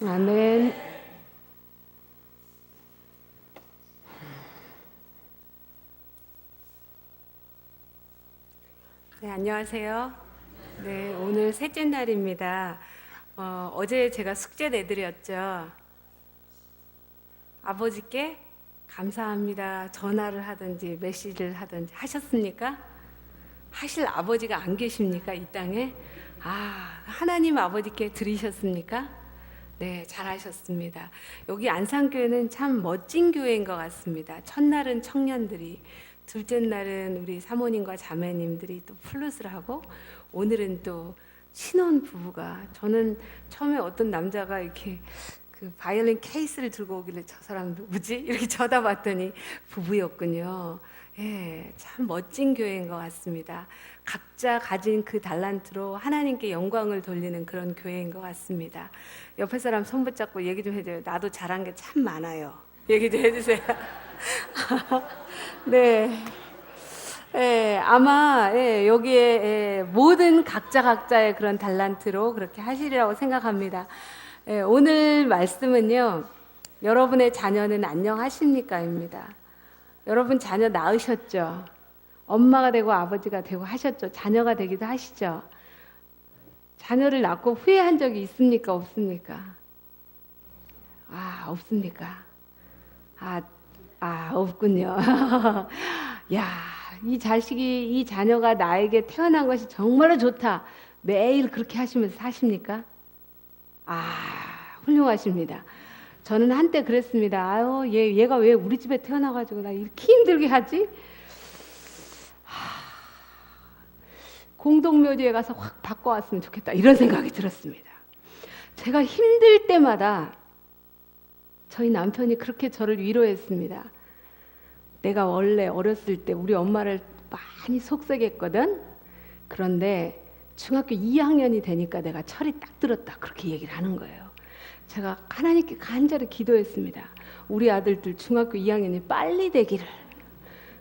아멘. 네, 안녕하세요. 네, 오늘 셋째 날입니다. 어제 제가 숙제 내드렸죠. 아버지께 감사합니다. 전화를 하든지 메시지를 하든지 하셨습니까? 하실 아버지가 안 계십니까? 이 땅에? 하나님 아버지께 드리셨습니까? 네, 잘하셨습니다. 여기 안산교회는 참 멋진 교회인 것 같습니다. 첫날은 청년들이, 둘째 날은 우리 사모님과 자매님들이 또 플룻을 하고, 오늘은 또 신혼 부부가, 저는 처음에 어떤 남자가 이렇게 그 바이올린 케이스를 들고 오길래 저 사람 누구지? 이렇게 쳐다봤더니 부부였군요. 예, 참 멋진 교회인 것 같습니다. 각자 가진 그 달란트로 하나님께 영광을 돌리는 그런 교회인 것 같습니다. 옆에 사람 손 붙잡고 얘기 좀 해줘요. 나도 잘한 게 참 많아요. 얘기 좀 해주세요. 네. 예, 아마 여기에 모든 각자의 그런 달란트로 그렇게 하시리라고 생각합니다. 오늘 말씀은요, 여러분의 자녀는 안녕하십니까?입니다. 여러분 자녀 낳으셨죠? 엄마가 되고 아버지가 되고 하셨죠? 자녀가 되기도 하시죠? 자녀를 낳고 후회한 적이 있습니까? 없습니까? 없습니까? 없군요. 야, 이 자식이, 이 자녀가 나에게 태어난 것이 정말로 좋다. 매일 그렇게 하시면서 사십니까? 훌륭하십니다. 저는 한때 그랬습니다. 얘가 왜 우리 집에 태어나가지고 나 이렇게 힘들게 하지? 공동묘지에 가서 확 바꿔왔으면 좋겠다. 이런 생각이 들었습니다. 제가 힘들 때마다 저희 남편이 그렇게 저를 위로했습니다. 내가 원래 어렸을 때 우리 엄마를 많이 속삭였거든. 그런데 중학교 2학년이 되니까 내가 철이 딱 들었다. 그렇게 얘기를 하는 거예요. 제가 하나님께 간절히 기도했습니다. 우리 아들들 중학교 2학년이 빨리 되기를.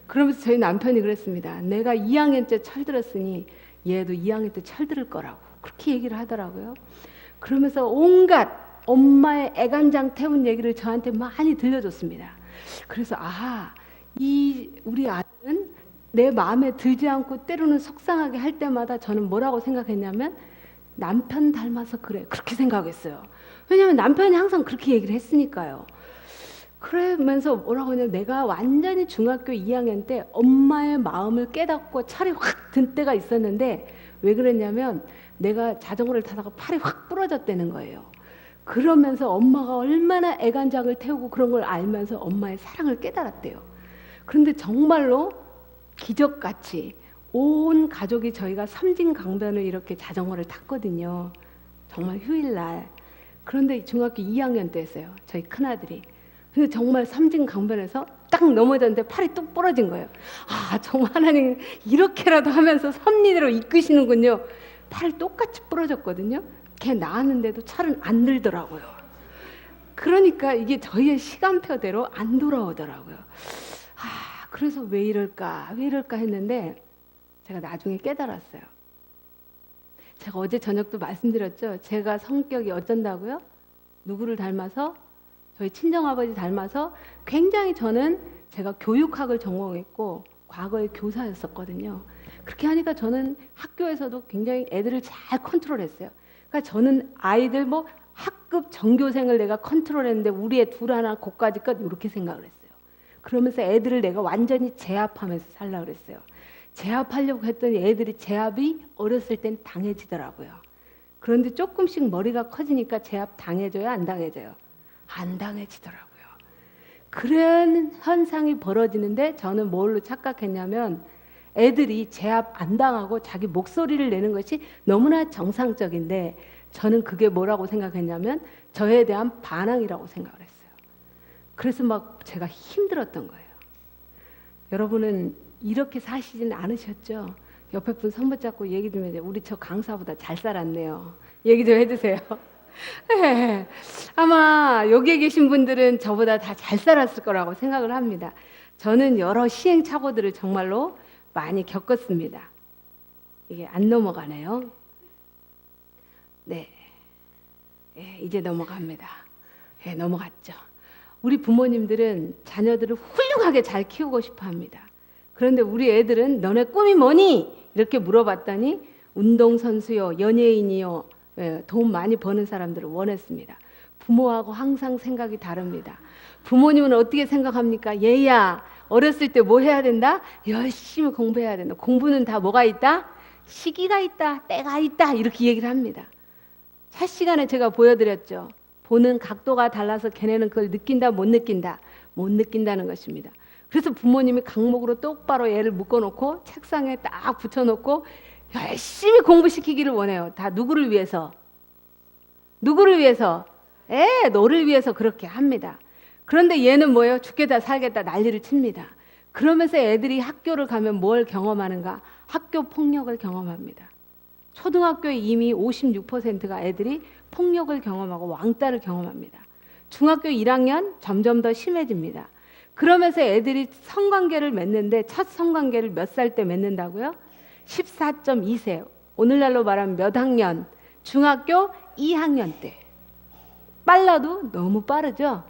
그러면서 저희 남편이 그랬습니다. 내가 2학년 때 철 들었으니 얘도 2학년 때 철 들을 거라고. 그렇게 얘기를 하더라고요. 그러면서 온갖 엄마의 애간장 태운 얘기를 저한테 많이 들려줬습니다. 그래서 이 우리 아들은 내 마음에 들지 않고 때로는 속상하게 할 때마다 저는 뭐라고 생각했냐면 남편 닮아서 그래. 그렇게 생각했어요. 왜냐하면 남편이 항상 그렇게 얘기를 했으니까요. 그러면서 뭐라고 하냐면 내가 완전히 중학교 2학년 때 엄마의 마음을 깨닫고 철이 확 든 때가 있었는데 왜 그랬냐면 내가 자전거를 타다가 팔이 확 부러졌다는 거예요. 그러면서 엄마가 얼마나 애간장을 태우고 그런 걸 알면서 엄마의 사랑을 깨달았대요. 그런데 정말로 기적같이 온 가족이 저희가 섬진강변을 이렇게 자전거를 탔거든요. 정말 휴일날. 그런데 중학교 2학년 때였어요. 저희 큰아들이. 근데 정말 섬진강변에서 딱 넘어졌는데 팔이 뚝 부러진 거예요. 정말 하나님 이렇게라도 하면서 섭리대로 이끄시는군요. 팔 똑같이 부러졌거든요. 걔 나았는데도 철은 안 들더라고요. 그러니까 이게 저희의 시간표대로 안 돌아오더라고요. 그래서 왜 이럴까 했는데 제가 나중에 깨달았어요. 제가 어제 저녁도 말씀드렸죠. 제가 성격이 어쩐다고요? 누구를 닮아서? 저희 친정아버지 닮아서 굉장히 저는 제가 교육학을 전공했고 과거에 교사였었거든요. 그렇게 하니까 저는 학교에서도 굉장히 애들을 잘 컨트롤했어요. 그러니까 저는 아이들 학급 전교생을 내가 컨트롤했는데 우리 애 둘 하나 고까지 것 이렇게 생각을 했어요. 그러면서 애들을 내가 완전히 제압하면서 살려고 그랬어요. 제압하려고 했더니 애들이 제압이 어렸을 땐 당해지더라고요. 그런데 조금씩 머리가 커지니까 제압 당해져요? 안 당해져요? 안 당해지더라고요. 그런 현상이 벌어지는데 저는 뭘로 착각했냐면 애들이 제압 안 당하고 자기 목소리를 내는 것이 너무나 정상적인데 저는 그게 뭐라고 생각했냐면 저에 대한 반항이라고 생각을 했어요. 그래서 제가 힘들었던 거예요. 여러분은 이렇게 사시진 않으셨죠? 옆에 분 손 붙잡고 얘기 좀 해주세요. 우리 저 강사보다 잘 살았네요. 얘기 좀 해주세요. 네, 아마 여기에 계신 분들은 저보다 다 잘 살았을 거라고 생각을 합니다. 저는 여러 시행착오들을 정말로 많이 겪었습니다. 이게 안 넘어가네요. 네, 예, 이제 넘어갑니다. 예, 넘어갔죠. 우리 부모님들은 자녀들을 훌륭하게 잘 키우고 싶어 합니다. 그런데 우리 애들은 너네 꿈이 뭐니? 이렇게 물어봤더니 운동선수요, 연예인이요, 예, 돈 많이 버는 사람들을 원했습니다. 부모하고 항상 생각이 다릅니다. 부모님은 어떻게 생각합니까? 얘야, 어렸을 때 뭐 해야 된다? 열심히 공부해야 된다. 공부는 다 뭐가 있다? 시기가 있다, 때가 있다, 이렇게 얘기를 합니다. 첫 시간에 제가 보여드렸죠. 보는 각도가 달라서 걔네는 그걸 느낀다, 못 느낀다? 못 느낀다는 것입니다. 그래서 부모님이 강목으로 똑바로 애를 묶어놓고 책상에 딱 붙여놓고 열심히 공부시키기를 원해요. 다 누구를 위해서? 누구를 위해서? 너를 위해서 그렇게 합니다. 그런데 얘는 뭐예요? 죽겠다 살겠다 난리를 칩니다. 그러면서 애들이 학교를 가면 뭘 경험하는가? 학교 폭력을 경험합니다. 초등학교에 이미 56%가 애들이 폭력을 경험하고 왕따를 경험합니다. 중학교 1학년 점점 더 심해집니다. 그러면서 애들이 성관계를 맺는데 첫 성관계를 몇 살 때 맺는다고요? 14.2세. 오늘날로 말하면 몇 학년? 중학교 2학년 때. 빨라도 너무 빠르죠?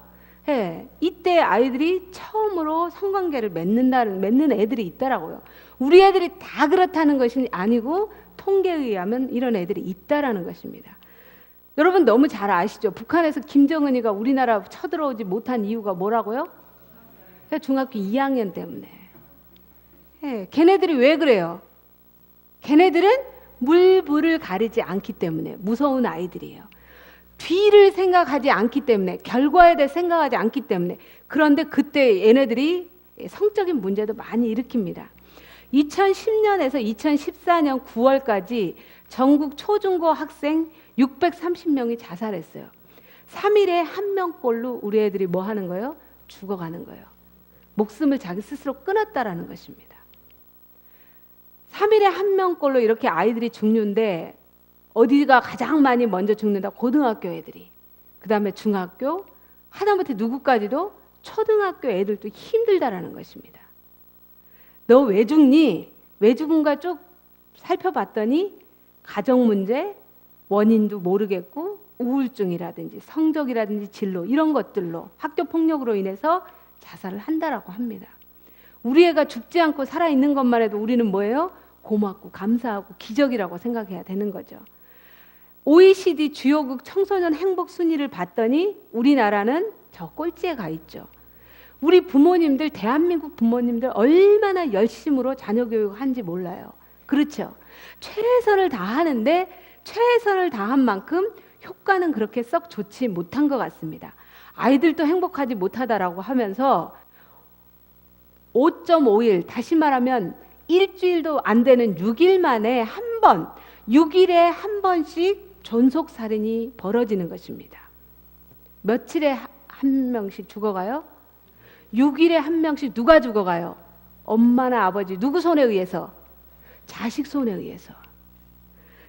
예, 이때 아이들이 처음으로 성관계를 맺는 애들이 있더라고요. 우리 애들이 다 그렇다는 것이 아니고 통계에 의하면 이런 애들이 있다라는 것입니다. 여러분 너무 잘 아시죠? 북한에서 김정은이가 우리나라 쳐들어오지 못한 이유가 뭐라고요? 중학교 2학년 때문에. 예, 걔네들이 왜 그래요? 걔네들은 물불을 가리지 않기 때문에 무서운 아이들이에요. 뒤를 생각하지 않기 때문에, 결과에 대해 생각하지 않기 때문에. 그런데 그때 얘네들이 성적인 문제도 많이 일으킵니다. 2010년에서 2014년 9월까지 전국 초중고 학생 630명이 자살했어요. 3일에 1명꼴로 우리 애들이 뭐 하는 거예요? 죽어가는 거예요. 목숨을 자기 스스로 끊었다라는 것입니다. 3일에 1명꼴로 이렇게 아이들이 죽는데 어디가 가장 많이 먼저 죽는다? 고등학교 애들이. 그 다음에 중학교, 하다못해 누구까지도 초등학교 애들도 힘들다라는 것입니다. 너 왜 죽니? 왜 죽은가 쭉 살펴봤더니 가정 문제, 원인도 모르겠고 우울증이라든지 성적이라든지 진로 이런 것들로 학교 폭력으로 인해서 자살을 한다라고 합니다. 우리 애가 죽지 않고 살아있는 것만 해도 우리는 뭐예요? 고맙고 감사하고 기적이라고 생각해야 되는 거죠. OECD 주요국 청소년 행복 순위를 봤더니 우리나라는 저 꼴찌에 가 있죠. 우리 부모님들, 대한민국 부모님들 얼마나 열심으로 자녀 교육을 한지 몰라요. 그렇죠? 최선을 다하는데 최선을 다한 만큼 효과는 그렇게 썩 좋지 못한 것 같습니다. 아이들도 행복하지 못하다라고 하면서 5.5일, 다시 말하면 일주일도 안 되는 6일 만에 한 번, 6일에 한 번씩 존속살인이 벌어지는 것입니다. 며칠에 한 명씩 죽어가요? 6일에 한 명씩 누가 죽어가요? 엄마나 아버지, 누구 손에 의해서? 자식 손에 의해서.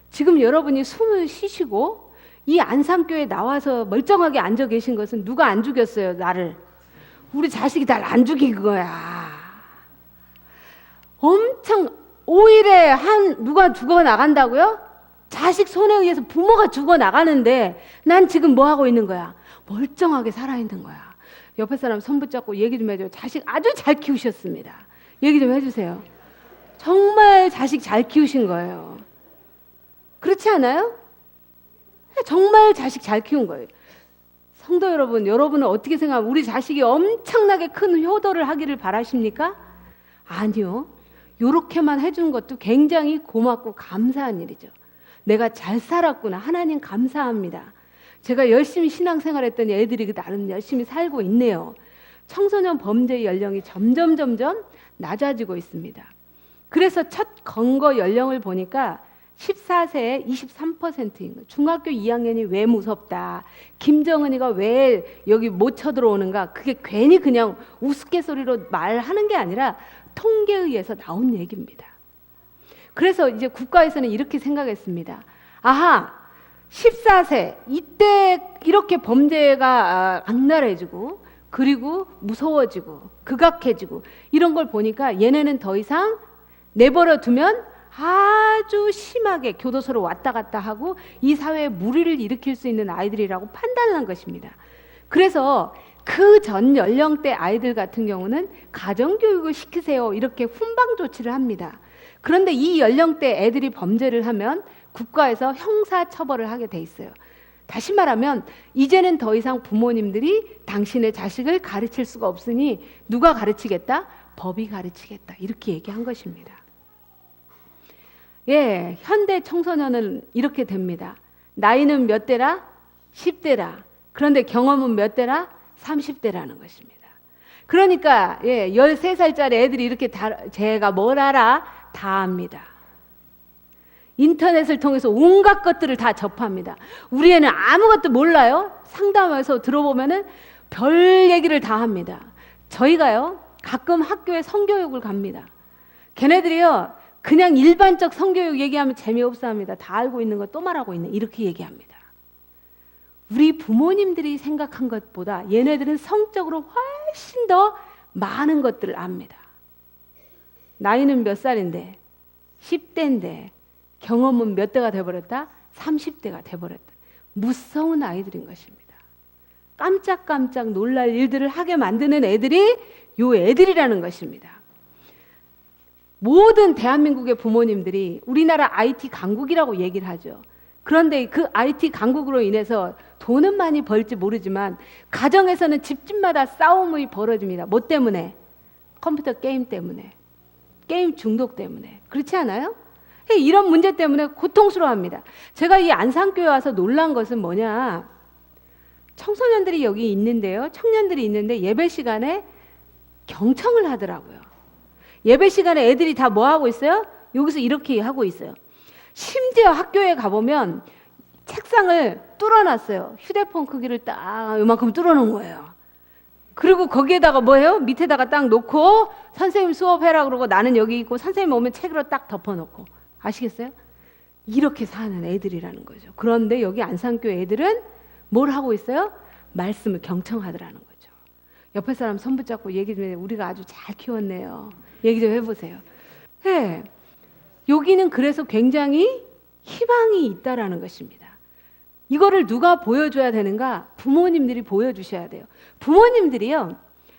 지금 여러분이 숨을 쉬시고 이 안산교에 나와서 멀쩡하게 앉아 계신 것은 누가 안 죽였어요, 나를? 우리 자식이 날 안 죽인 거야. 엄청 5일에 누가 죽어 나간다고요? 자식 손에 의해서 부모가 죽어 나가는데 난 지금 뭐 하고 있는 거야? 멀쩡하게 살아있는 거야. 옆에 사람 손 붙잡고 얘기 좀 해줘요. 자식 아주 잘 키우셨습니다. 얘기 좀 해주세요. 정말 자식 잘 키우신 거예요. 그렇지 않아요? 정말 자식 잘 키운 거예요. 성도 여러분, 여러분은 어떻게 생각하면 우리 자식이 엄청나게 큰 효도를 하기를 바라십니까? 아니요. 요렇게만 해준 것도 굉장히 고맙고 감사한 일이죠. 내가 잘 살았구나. 하나님 감사합니다. 제가 열심히 신앙생활했더니 애들이 나름 열심히 살고 있네요. 청소년 범죄 연령이 점점 낮아지고 있습니다. 그래서 첫 검거 연령을 보니까 14세에 23%인 거예요. 중학교 2학년이 왜 무섭다, 김정은이가 왜 여기 못 쳐들어오는가, 그게 괜히 그냥 우스갯소리로 말하는 게 아니라 통계에 의해서 나온 얘기입니다. 그래서 이제 국가에서는 이렇게 생각했습니다. 아하, 14세 이때 이렇게 범죄가 악랄해지고 그리고 무서워지고 극악해지고 이런 걸 보니까 얘네는 더 이상 내버려 두면 아주 심하게 교도소로 왔다 갔다 하고 이 사회에 무리를 일으킬 수 있는 아이들이라고 판단을 한 것입니다. 그래서 그 전 연령대 아이들 같은 경우는 가정교육을 시키세요 이렇게 훈방 조치를 합니다. 그런데 이 연령대 애들이 범죄를 하면 국가에서 형사처벌을 하게 돼 있어요. 다시 말하면 이제는 더 이상 부모님들이 당신의 자식을 가르칠 수가 없으니 누가 가르치겠다? 법이 가르치겠다. 이렇게 얘기한 것입니다. 예, 현대 청소년은 이렇게 됩니다. 나이는 몇 대라? 10대라. 그런데 경험은 몇 대라? 30대라는 것입니다. 그러니까 13살짜리 애들이 이렇게 제가 뭘 알아? 다 압니다. 인터넷을 통해서 온갖 것들을 다 접합니다. 우리 애는 아무것도 몰라요. 상담해서 들어보면은 별 얘기를 다 합니다. 저희가요 가끔 학교에 성교육을 갑니다. 걔네들이요 그냥 일반적 성교육 얘기하면 재미없어 합니다. 다 알고 있는 거 또 말하고 있네 이렇게 얘기합니다. 우리 부모님들이 생각한 것보다 얘네들은 성적으로 훨씬 더 많은 것들을 압니다. 나이는 몇 살인데 10대인데 경험은 몇 대가 돼버렸다? 30대가 돼버렸다. 무서운 아이들인 것입니다. 깜짝깜짝 놀랄 일들을 하게 만드는 애들이 요 애들이라는 것입니다. 모든 대한민국의 부모님들이 우리나라 IT 강국이라고 얘기를 하죠. 그런데 그 IT 강국으로 인해서 돈은 많이 벌지 모르지만 가정에서는 집집마다 싸움이 벌어집니다. 뭐 때문에? 컴퓨터 게임 때문에. 게임 중독 때문에. 그렇지 않아요? 이런 문제 때문에 고통스러워합니다. 제가 이 안산교회 와서 놀란 것은 뭐냐? 청소년들이 여기 있는데요. 청년들이 있는데 예배 시간에 경청을 하더라고요. 예배 시간에 애들이 다 뭐 하고 있어요? 여기서 이렇게 하고 있어요. 심지어 학교에 가보면 책상을 뚫어놨어요. 휴대폰 크기를 딱 이만큼 뚫어놓은 거예요. 그리고 거기에다가 뭐예요? 밑에다가 딱 놓고 선생님 수업해라 그러고 나는 여기 있고 선생님 오면 책으로 딱 덮어놓고. 아시겠어요? 이렇게 사는 애들이라는 거죠. 그런데 여기 안산교회 애들은 뭘 하고 있어요? 말씀을 경청하더라는 거죠. 옆에 사람 손 붙잡고 얘기 좀 해. 우리가 아주 잘 키웠네요. 얘기 좀 해보세요. 네. 여기는 그래서 굉장히 희망이 있다라는 것입니다. 이거를 누가 보여줘야 되는가? 부모님들이 보여주셔야 돼요. 부모님들이요.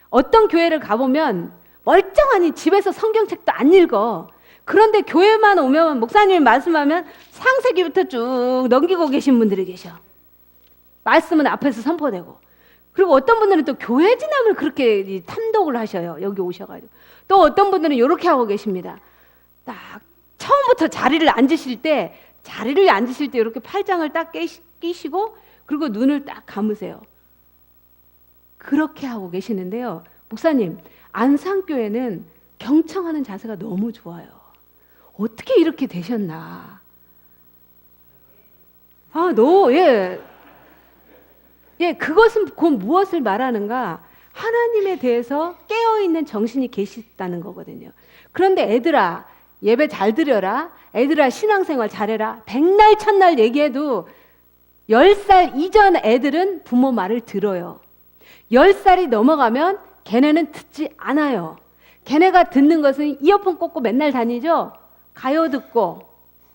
어떤 교회를 가보면 멀쩡하니 집에서 성경책도 안 읽어. 그런데 교회만 오면 목사님이 말씀하면 창세기부터 쭉 넘기고 계신 분들이 계셔. 말씀은 앞에서 선포되고. 그리고 어떤 분들은 또 교회 지남을 그렇게 탐독을 하셔요. 여기 오셔가지고. 또 어떤 분들은 이렇게 하고 계십니다. 딱 처음부터 자리를 앉으실 때 이렇게 팔짱을 딱 끼시고 그리고 눈을 딱 감으세요. 그렇게 하고 계시는데요. 목사님, 안산교회는 경청하는 자세가 너무 좋아요. 어떻게 이렇게 되셨나? 그것은 곧 무엇을 말하는가? 하나님에 대해서 깨어있는 정신이 계시다는 거거든요. 그런데 애들아, 예배 잘 드려라. 애들아, 신앙생활 잘해라. 백날 첫날 얘기해도 10살 이전 애들은 부모 말을 들어요. 10살이 넘어가면 걔네는 듣지 않아요. 걔네가 듣는 것은 이어폰 꽂고 맨날 다니죠. 가요 듣고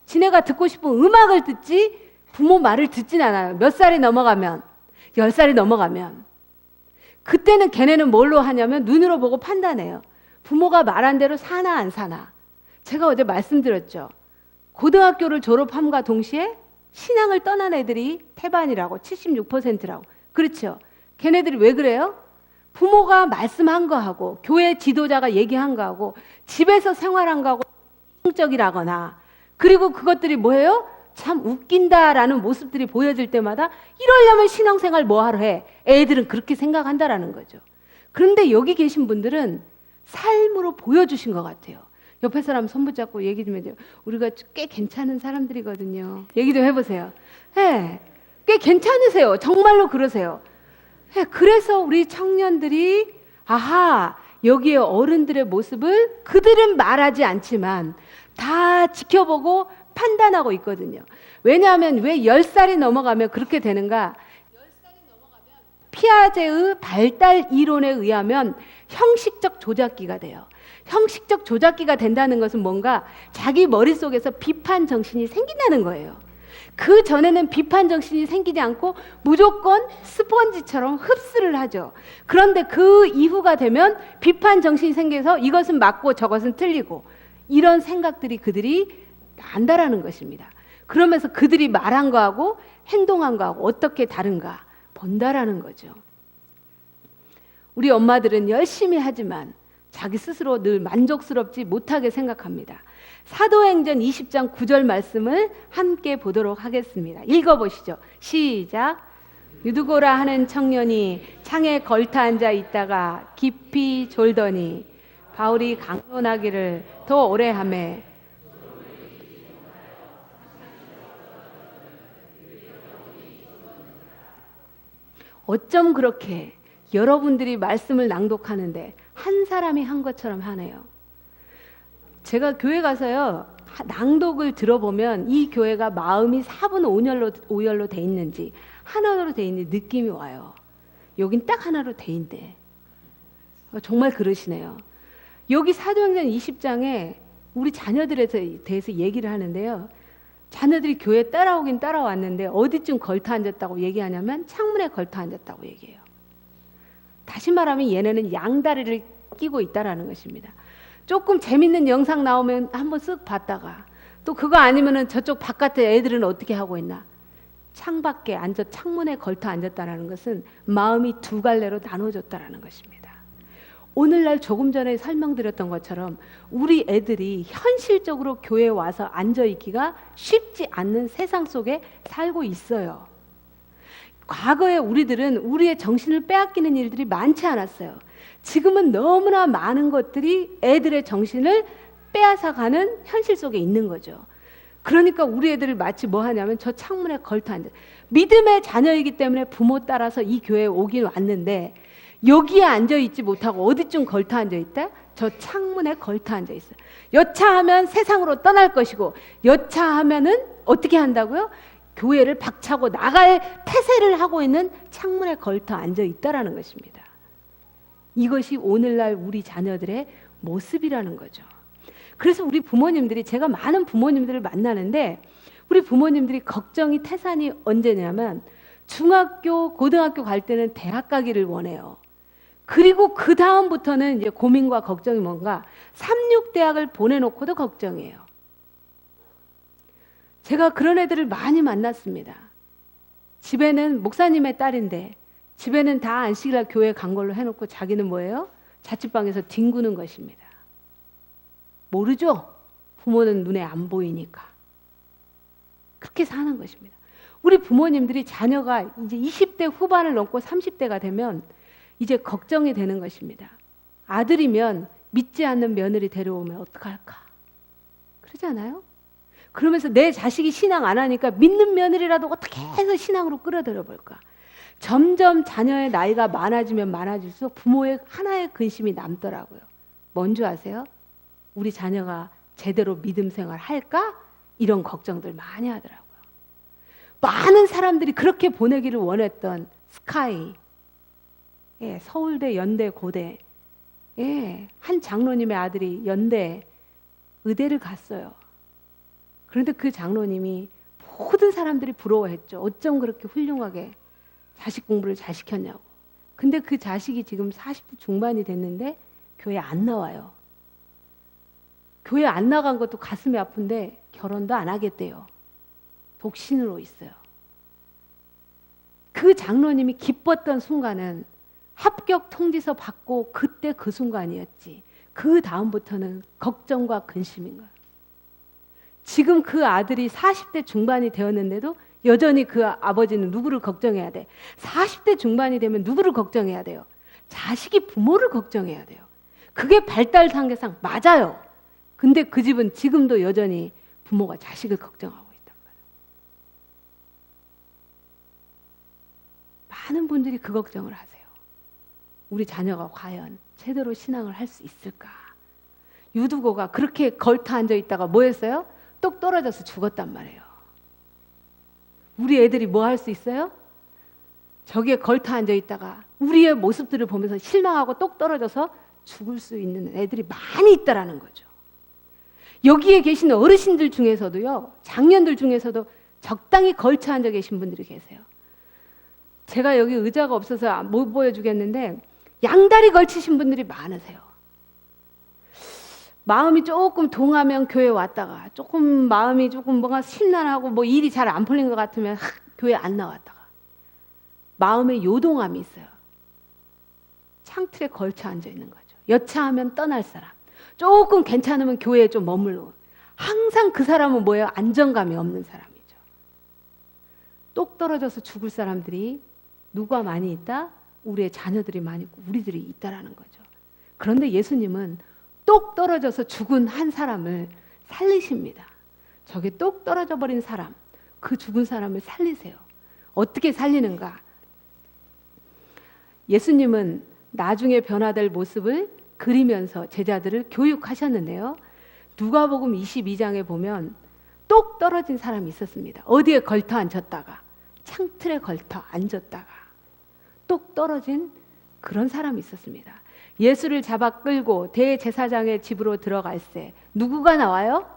지네가 듣고 싶은 음악을 듣지 부모 말을 듣진 않아요. 몇 살이 넘어가면 10살이 넘어가면 그때는 걔네는 뭘로 하냐면 눈으로 보고 판단해요. 부모가 말한 대로 사나 안 사나. 제가 어제 말씀드렸죠. 고등학교를 졸업함과 동시에 신앙을 떠난 애들이 태반이라고 76%라고. 그렇죠. 걔네들이 왜 그래요? 부모가 말씀한 거 하고 교회 지도자가 얘기한 거 하고 집에서 생활한 거 하고 적이라거나 그리고 그것들이 뭐예요? 참 웃긴다라는 모습들이 보여질 때마다 이러려면 신앙생활 뭐하러 해? 애들은 그렇게 생각한다라는 거죠. 그런데 여기 계신 분들은 삶으로 보여주신 것 같아요. 옆에 사람 손 붙잡고 얘기 좀 해줘요. 우리가 꽤 괜찮은 사람들이거든요. 얘기 좀 해보세요. 네, 꽤 괜찮으세요. 정말로 그러세요. 네, 그래서 우리 청년들이 여기에 어른들의 모습을 그들은 말하지 않지만 다 지켜보고 판단하고 있거든요. 왜냐하면 왜 10살이 넘어가면 그렇게 되는가? 10살이 넘어가면 피아제의 발달 이론에 의하면 형식적 조작기가 돼요. 형식적 조작기가 된다는 것은 뭔가 자기 머릿속에서 비판 정신이 생긴다는 거예요. 그 전에는 비판 정신이 생기지 않고 무조건 스펀지처럼 흡수를 하죠. 그런데 그 이후가 되면 비판 정신이 생겨서 이것은 맞고 저것은 틀리고 이런 생각들이 그들이 난다라는 것입니다. 그러면서 그들이 말한 거하고 행동한 거하고 어떻게 다른가 본다라는 거죠. 우리 엄마들은 열심히 하지만 자기 스스로 늘 만족스럽지 못하게 생각합니다. 사도행전 20장 9절 말씀을 함께 보도록 하겠습니다. 읽어보시죠. 시작. 유두고라 하는 청년이 창에 걸터 앉아 있다가 깊이 졸더니 바울이 강론하기를 더 오래 하매 어쩜 그렇게 여러분들이 말씀을 낭독하는데 한 사람이 한 것처럼 하네요. 제가 교회 가서요 낭독을 들어보면 이 교회가 마음이 4분 5열로 돼 있는지 하나로 돼 있는 느낌이 와요. 여긴 딱 하나로 돼 있네. 정말 그러시네요. 여기 사도행전 20장에 우리 자녀들에 대해서 얘기를 하는데요. 자녀들이 교회 따라오긴 따라왔는데 어디쯤 걸터 앉았다고 얘기하냐면 창문에 걸터 앉았다고 얘기해요. 다시 말하면 얘네는 양다리를 끼고 있다라는 것입니다. 조금 재밌는 영상 나오면 한번 쓱 봤다가 또 그거 아니면은 저쪽 바깥에 애들은 어떻게 하고 있나? 창밖에 앉아 창문에 걸터 앉았다라는 것은 마음이 두 갈래로 나눠졌다라는 것입니다. 오늘날 조금 전에 설명드렸던 것처럼 우리 애들이 현실적으로 교회에 와서 앉아있기가 쉽지 않는 세상 속에 살고 있어요. 과거에 우리들은 우리의 정신을 빼앗기는 일들이 많지 않았어요. 지금은 너무나 많은 것들이 애들의 정신을 빼앗아가는 현실 속에 있는 거죠. 그러니까 우리 애들을 마치 뭐 하냐면 저 창문에 걸터 앉아. 믿음의 자녀이기 때문에 부모 따라서 이 교회에 오긴 왔는데 여기에 앉아있지 못하고 어디쯤 걸터 앉아있다? 저 창문에 걸터 앉아있어요. 여차하면 세상으로 떠날 것이고 여차하면은 어떻게 한다고요? 교회를 박차고 나갈 태세를 하고 있는 창문에 걸터 앉아있다라는 것입니다. 이것이 오늘날 우리 자녀들의 모습이라는 거죠. 그래서 우리 부모님들이 제가 많은 부모님들을 만나는데 우리 부모님들이 걱정이 태산이 언제냐면 중학교, 고등학교 갈 때는 대학 가기를 원해요. 그리고 그 다음부터는 이제 고민과 걱정이 뭔가 3,6대학을 보내놓고도 걱정이에요. 제가 그런 애들을 많이 만났습니다. 집에는 목사님의 딸인데 집에는 다 안식일날 교회 간 걸로 해놓고 자기는 뭐예요? 자취방에서 뒹구는 것입니다. 모르죠? 부모는 눈에 안 보이니까. 그렇게 사는 것입니다. 우리 부모님들이 자녀가 이제 20대 후반을 넘고 30대가 되면 이제 걱정이 되는 것입니다. 아들이면 믿지 않는 며느리 데려오면 어떡할까? 그러지 않아요? 그러면서 내 자식이 신앙 안 하니까 믿는 며느리라도 어떻게 해서 신앙으로 끌어들여 볼까? 점점 자녀의 나이가 많아지면 많아질수록 부모의 하나의 근심이 남더라고요. 뭔지 아세요? 우리 자녀가 제대로 믿음 생활 할까? 이런 걱정들 많이 하더라고요. 많은 사람들이 그렇게 보내기를 원했던 스카이, 예, 서울대, 연대, 고대, 예, 한 장로님의 아들이 연대, 의대를 갔어요. 그런데 그 장로님이 모든 사람들이 부러워했죠. 어쩜 그렇게 훌륭하게 자식 공부를 잘 시켰냐고. 근데 그 자식이 지금 40대 중반이 됐는데 교회 안 나와요. 교회 안 나간 것도 가슴이 아픈데 결혼도 안 하겠대요. 독신으로 있어요. 그 장로님이 기뻤던 순간은 합격 통지서 받고 그때 그 순간이었지. 그 다음부터는 걱정과 근심인 거예요. 지금 그 아들이 40대 중반이 되었는데도 여전히 그 아버지는 누구를 걱정해야 돼? 40대 중반이 되면 누구를 걱정해야 돼요? 자식이 부모를 걱정해야 돼요. 그게 발달 단계상 맞아요. 근데 그 집은 지금도 여전히 부모가 자식을 걱정하고 있단 말이에요. 많은 분들이 그 걱정을 하세요. 우리 자녀가 과연 제대로 신앙을 할 수 있을까? 유두고가 그렇게 걸터 앉아 있다가 뭐 했어요? 똑 떨어져서 죽었단 말이에요. 우리 애들이 뭐 할 수 있어요? 저기에 걸터 앉아 있다가 우리의 모습들을 보면서 실망하고 똑 떨어져서 죽을 수 있는 애들이 많이 있다라는 거죠. 여기에 계신 어르신들 중에서도요, 장년들 중에서도 적당히 걸쳐 앉아 계신 분들이 계세요. 제가 여기 의자가 없어서 못 보여주겠는데 양다리 걸치신 분들이 많으세요. 마음이 조금 동하면 교회 왔다가, 조금 마음이 조금 뭔가 심란하고 뭐 일이 잘 안 풀린 것 같으면 교회 안 나왔다가, 마음에 요동함이 있어요. 창틀에 걸쳐 앉아 있는 거죠. 여차하면 떠날 사람, 조금 괜찮으면 교회에 좀 머물러. 항상 그 사람은 뭐예요? 안정감이 없는 사람이죠. 똑 떨어져서 죽을 사람들이 누가 많이 있다? 우리의 자녀들이 많이 있고 우리들이 있다라는 거죠. 그런데 예수님은 똑 떨어져서 죽은 한 사람을 살리십니다. 저게 똑 떨어져 버린 사람, 그 죽은 사람을 살리세요. 어떻게 살리는가? 예수님은 나중에 변화될 모습을 그리면서 제자들을 교육하셨는데요. 누가복음 22장에 보면 똑 떨어진 사람이 있었습니다. 어디에 걸터 앉았다가, 창틀에 걸터 앉았다가 똑 떨어진 그런 사람이 있었습니다. 예수를 잡아 끌고 대제사장의 집으로 들어갈 때 누구가 나와요?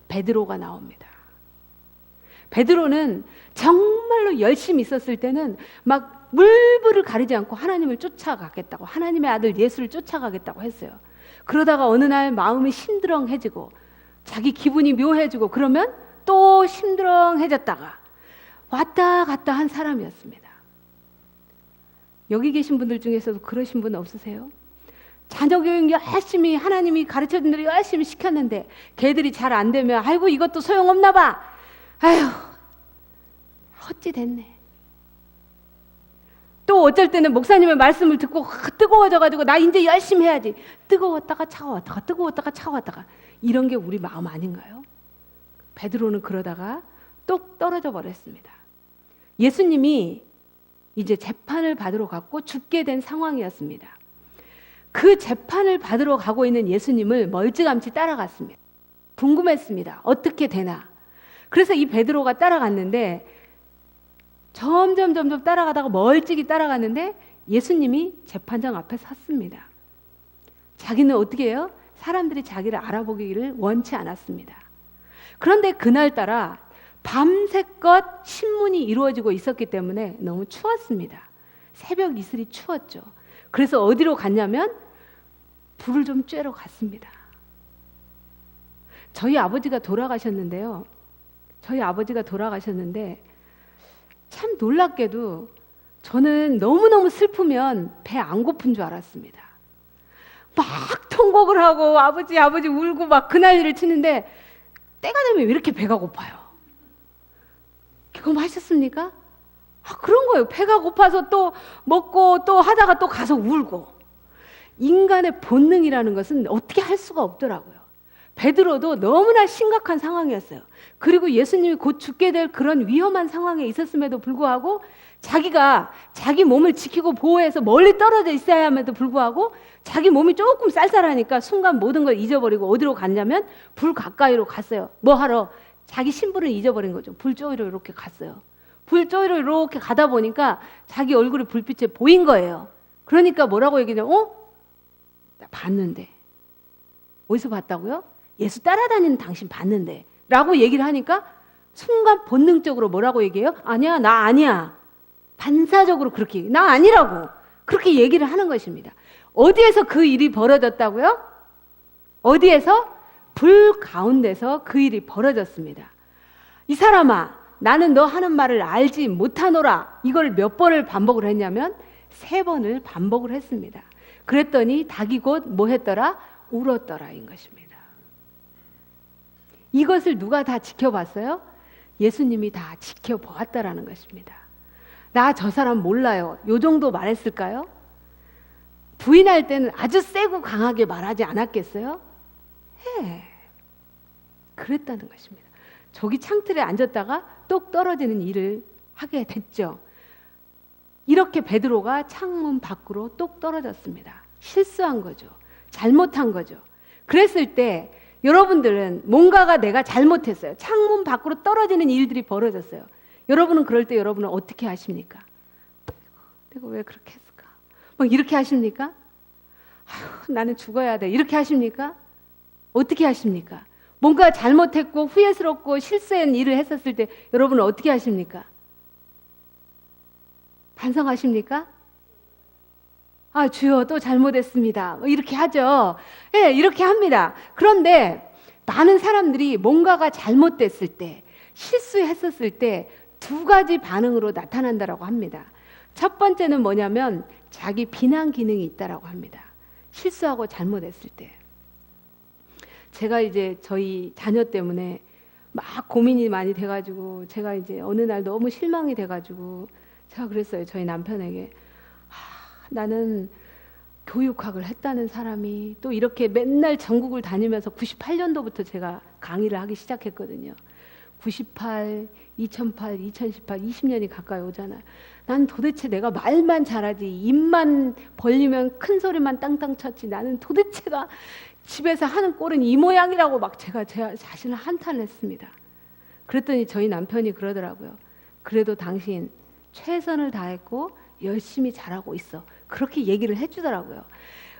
베드로가 나옵니다. 베드로는 정말로 열심히 있었을 때는 막 물불을 가리지 않고 하나님을 쫓아가겠다고, 하나님의 아들 예수를 쫓아가겠다고 했어요. 그러다가 어느 날 마음이 심드렁해지고 자기 기분이 묘해지고 그러면 또 심드렁해졌다가 왔다 갔다 한 사람이었습니다. 여기 계신 분들 중에서도 그러신 분 없으세요? 자녀 교육 열심히 하나님이 가르쳐준 대로 열심히 시켰는데 걔들이 잘 안 되면 아이고 이것도 소용없나 봐. 아휴 헛짓 됐네. 또 어쩔 때는 목사님의 말씀을 듣고 뜨거워져가지고 나 이제 열심히 해야지. 뜨거웠다가 차가웠다가 뜨거웠다가 차가웠다가 이런 게 우리 마음 아닌가요? 베드로는 그러다가 똑 떨어져 버렸습니다. 예수님이 이제 재판을 받으러 갔고 죽게 된 상황이었습니다. 그 재판을 받으러 가고 있는 예수님을 멀찌감치 따라갔습니다. 궁금했습니다. 어떻게 되나? 그래서 이 베드로가 따라갔는데 점점 따라가다가 멀찍이 따라갔는데 예수님이 재판장 앞에 섰습니다. 자기는 어떻게 해요? 사람들이 자기를 알아보기를 원치 않았습니다. 그런데 그날따라 밤새껏 신문이 이루어지고 있었기 때문에 너무 추웠습니다. 새벽 이슬이 추웠죠. 그래서 어디로 갔냐면 불을 좀 쬐러 갔습니다. 저희 아버지가 돌아가셨는데요. 참 놀랍게도 저는 너무너무 슬프면 배 안 고픈 줄 알았습니다. 막 통곡을 하고 아버지 울고 막 그 난리를 치는데 때가 되면 왜 이렇게 배가 고파요? 경험하셨습니까? 그런 거예요. 배가 고파서 또 먹고 또 하다가 또 가서 울고. 인간의 본능이라는 것은 어떻게 할 수가 없더라고요. 베드로도 너무나 심각한 상황이었어요. 그리고 예수님이 곧 죽게 될 그런 위험한 상황에 있었음에도 불구하고 자기가 자기 몸을 지키고 보호해서 멀리 떨어져 있어야 함에도 불구하고 자기 몸이 조금 쌀쌀하니까 순간 모든 걸 잊어버리고 어디로 갔냐면 불 가까이로 갔어요. 뭐 하러? 자기 신분을 잊어버린 거죠. 불 쪼이로 이렇게 갔어요. 불 쪼이로 이렇게 가다 보니까 자기 얼굴이 불빛에 보인 거예요. 그러니까 뭐라고 얘기해요? 나 봤는데. 어디서 봤다고요? 예수 따라다니는 당신 봤는데 라고 얘기를 하니까 순간 본능적으로 뭐라고 얘기해요? 아니야, 나 아니야. 반사적으로 그렇게, 나 아니라고 그렇게 얘기를 하는 것입니다. 어디에서 그 일이 벌어졌다고요? 어디에서? 불 가운데서 그 일이 벌어졌습니다. 이 사람아, 나는 너 하는 말을 알지 못하노라. 이걸 몇 번을 반복을 했냐면 3번을 반복을 했습니다. 그랬더니 닭이 곧 뭐 했더라? 울었더라인 것입니다. 이것을 누가 다 지켜봤어요? 예수님이 다 지켜보았다라는 것입니다. 나 저 사람 몰라요. 요 정도 말했을까요? 부인할 때는 아주 세고 강하게 말하지 않았겠어요? 그랬다는 것입니다. 저기 창틀에 앉았다가 똑 떨어지는 일을 하게 됐죠. 이렇게 베드로가 창문 밖으로 똑 떨어졌습니다. 실수한 거죠. 잘못한 거죠. 그랬을 때 여러분들은 뭔가가 내가 잘못했어요. 창문 밖으로 떨어지는 일들이 벌어졌어요. 여러분은 그럴 때 여러분은 어떻게 하십니까? 내가 왜 그렇게 했을까? 막 이렇게 하십니까? 나는 죽어야 돼. 이렇게 하십니까? 어떻게 하십니까? 뭔가 잘못했고 후회스럽고 실수한 일을 했었을 때 여러분은 어떻게 하십니까? 반성하십니까? 아, 주여 또 잘못했습니다. 뭐 이렇게 하죠. 예, 이렇게 합니다. 그런데 많은 사람들이 뭔가가 잘못됐을 때, 실수했었을 때 두 가지 반응으로 나타난다라고 합니다. 첫 번째는 뭐냐면 자기 비난 기능이 있다라고 합니다. 실수하고 잘못했을 때. 제가 이제 저희 자녀 때문에 막 고민이 많이 돼가지고 제가 이제 어느 날 너무 실망이 돼가지고 제가 그랬어요. 저희 남편에게. 나는 교육학을 했다는 사람이 또 이렇게 맨날 전국을 다니면서 98년도부터 제가 강의를 하기 시작했거든요. 98, 2008, 2018, 20년이 가까이 오잖아요. 난 도대체 내가 말만 잘하지 입만 벌리면 큰 소리만 땅땅 쳤지 나는 도대체가 집에서 하는 꼴은 이 모양이라고 막 제가 제 자신을 한탄을 했습니다. 그랬더니 저희 남편이 그러더라고요. 그래도 당신 최선을 다했고 열심히 잘하고 있어. 그렇게 얘기를 해주더라고요.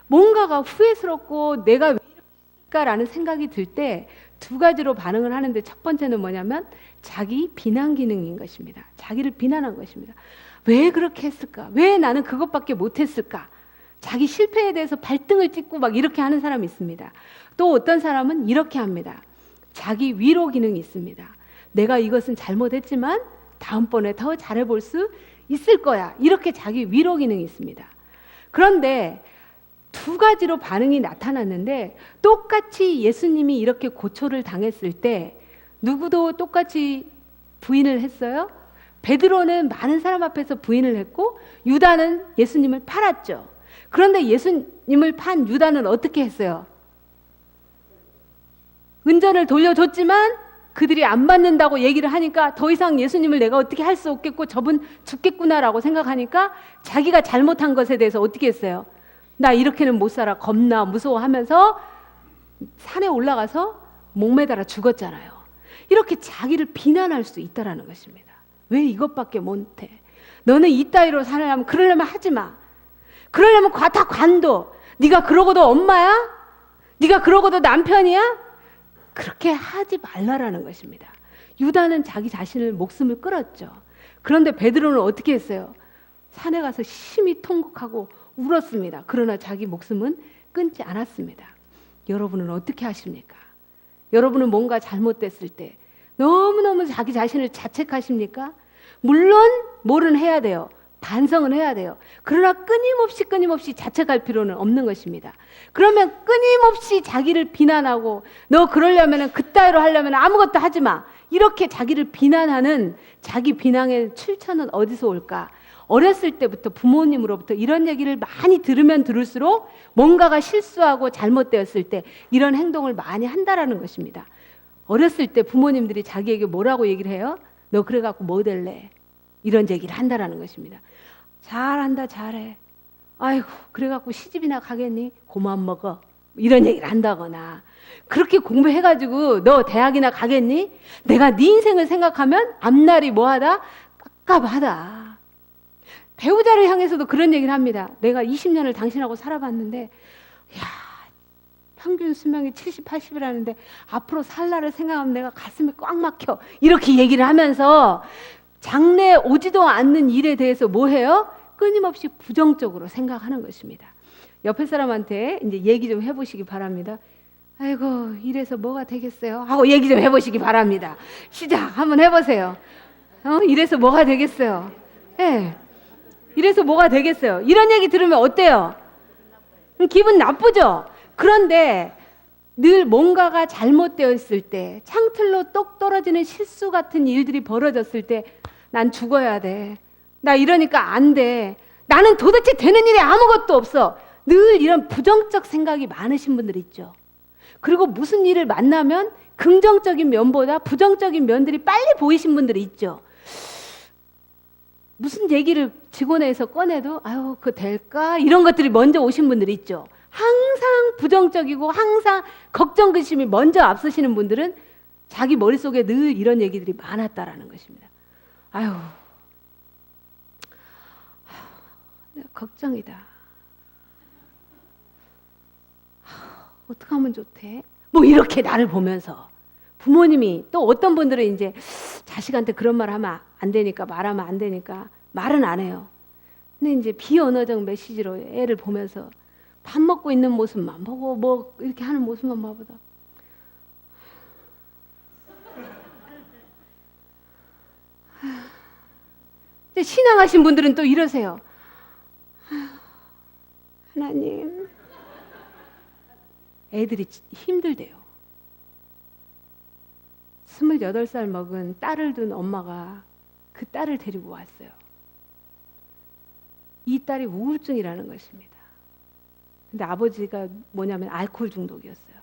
뭔가가 후회스럽고 내가 왜 이렇게 했을까라는 생각이 들 때 두 가지로 반응을 하는데 첫 번째는 뭐냐면 자기 비난 기능인 것입니다. 자기를 비난한 것입니다. 왜 그렇게 했을까? 왜 나는 그것밖에 못했을까? 자기 실패에 대해서 발등을 찍고 막 이렇게 하는 사람이 있습니다. 또 어떤 사람은 이렇게 합니다. 자기 위로 기능이 있습니다. 내가 이것은 잘못했지만 다음번에 더 잘해볼 수 있을 거야. 이렇게 자기 위로 기능이 있습니다. 그런데 두 가지로 반응이 나타났는데 똑같이 예수님이 이렇게 고초를 당했을 때 누구도 똑같이 부인을 했어요? 베드로는 많은 사람 앞에서 부인을 했고 유다는 예수님을 팔았죠. 그런데 예수님을 판 유다는 어떻게 했어요? 은전을 돌려줬지만 그들이 안 받는다고 얘기를 하니까 더 이상 예수님을 내가 어떻게 할 수 없겠고 저분 죽겠구나라고 생각하니까 자기가 잘못한 것에 대해서 어떻게 했어요? 나 이렇게는 못 살아 겁나 무서워하면서 산에 올라가서 목매달아 죽었잖아요. 이렇게 자기를 비난할 수 있다라는 것입니다. 왜 이것밖에 못해? 너는 이따위로 살려면 그러려면 하지 마. 그러려면 다 관둬. 네가 그러고도 엄마야? 네가 그러고도 남편이야? 그렇게 하지 말라라는 것입니다. 유다는 자기 자신을 목숨을 끌었죠. 그런데 베드로는 어떻게 했어요? 산에 가서 심히 통곡하고 울었습니다. 그러나 자기 목숨은 끊지 않았습니다. 여러분은 어떻게 하십니까? 여러분은 뭔가 잘못됐을 때 너무너무 자기 자신을 자책하십니까? 물론 뭐는 해야 돼요. 반성은 해야 돼요. 그러나 끊임없이 자책할 필요는 없는 것입니다. 그러면 끊임없이 자기를 비난하고 너 그러려면 그따위로 하려면 아무것도 하지 마. 이렇게 자기를 비난하는 자기 비난의 출처는 어디서 올까? 어렸을 때부터 부모님으로부터 이런 얘기를 많이 들으면 들을수록 뭔가가 실수하고 잘못되었을 때 이런 행동을 많이 한다라는 것입니다. 어렸을 때 부모님들이 자기에게 뭐라고 얘기를 해요? 너 그래갖고 뭐 될래? 이런 얘기를 한다라는 것입니다. 잘한다 잘해. 아이고 그래갖고 시집이나 가겠니? 고만 먹어. 이런 얘기를 한다거나 그렇게 공부해가지고 너 대학이나 가겠니? 내가 네 인생을 생각하면 앞날이 뭐하다? 깝깝하다. 배우자를 향해서도 그런 얘기를 합니다. 내가 20년을 당신하고 살아봤는데 야 평균 수명이 70, 80이라는데 앞으로 살 날을 생각하면 내가 가슴이 꽉 막혀. 이렇게 얘기를 하면서 장래 오지도 않는 일에 대해서 뭐 해요? 끊임없이 부정적으로 생각하는 것입니다. 옆에 사람한테 이제 얘기 좀 해보시기 바랍니다. 아이고 이래서 뭐가 되겠어요? 하고 얘기 좀 해보시기 바랍니다. 시작 한번 해보세요. 이래서 뭐가 되겠어요? 네. 이래서 뭐가 되겠어요? 이런 얘기 들으면 어때요? 기분 나쁘죠? 그런데 늘 뭔가가 잘못되었을 때 창틀로 똑 떨어지는 실수 같은 일들이 벌어졌을 때 난 죽어야 돼. 나 이러니까 안 돼. 나는 도대체 되는 일이 아무것도 없어. 늘 이런 부정적 생각이 많으신 분들 있죠. 그리고 무슨 일을 만나면 긍정적인 면보다 부정적인 면들이 빨리 보이신 분들이 있죠. 무슨 얘기를 직원에서 꺼내도 아유 그거 될까? 이런 것들이 먼저 오신 분들이 있죠. 항상 부정적이고 항상 걱정 근심이 먼저 앞서시는 분들은 자기 머릿속에 늘 이런 얘기들이 많았다라는 것입니다. 아유 내가 걱정이다. 어떻게 하면 좋대? 뭐 이렇게 나를 보면서 부모님이 또 어떤 분들은 이제 자식한테 그런 말 하면 안 되니까 말하면 안 되니까 말은 안 해요. 근데 이제 비언어적 메시지로 애를 보면서 밥 먹고 있는 모습만 보고 뭐 이렇게 하는 모습만 봐보다 신앙하신 분들은 또 이러세요. 하나님, 애들이 힘들대요. 28살 먹은 딸을 둔 엄마가 그 딸을 데리고 왔어요. 이 딸이 우울증이라는 것입니다. 근데 아버지가 뭐냐면 알코올 중독이었어요.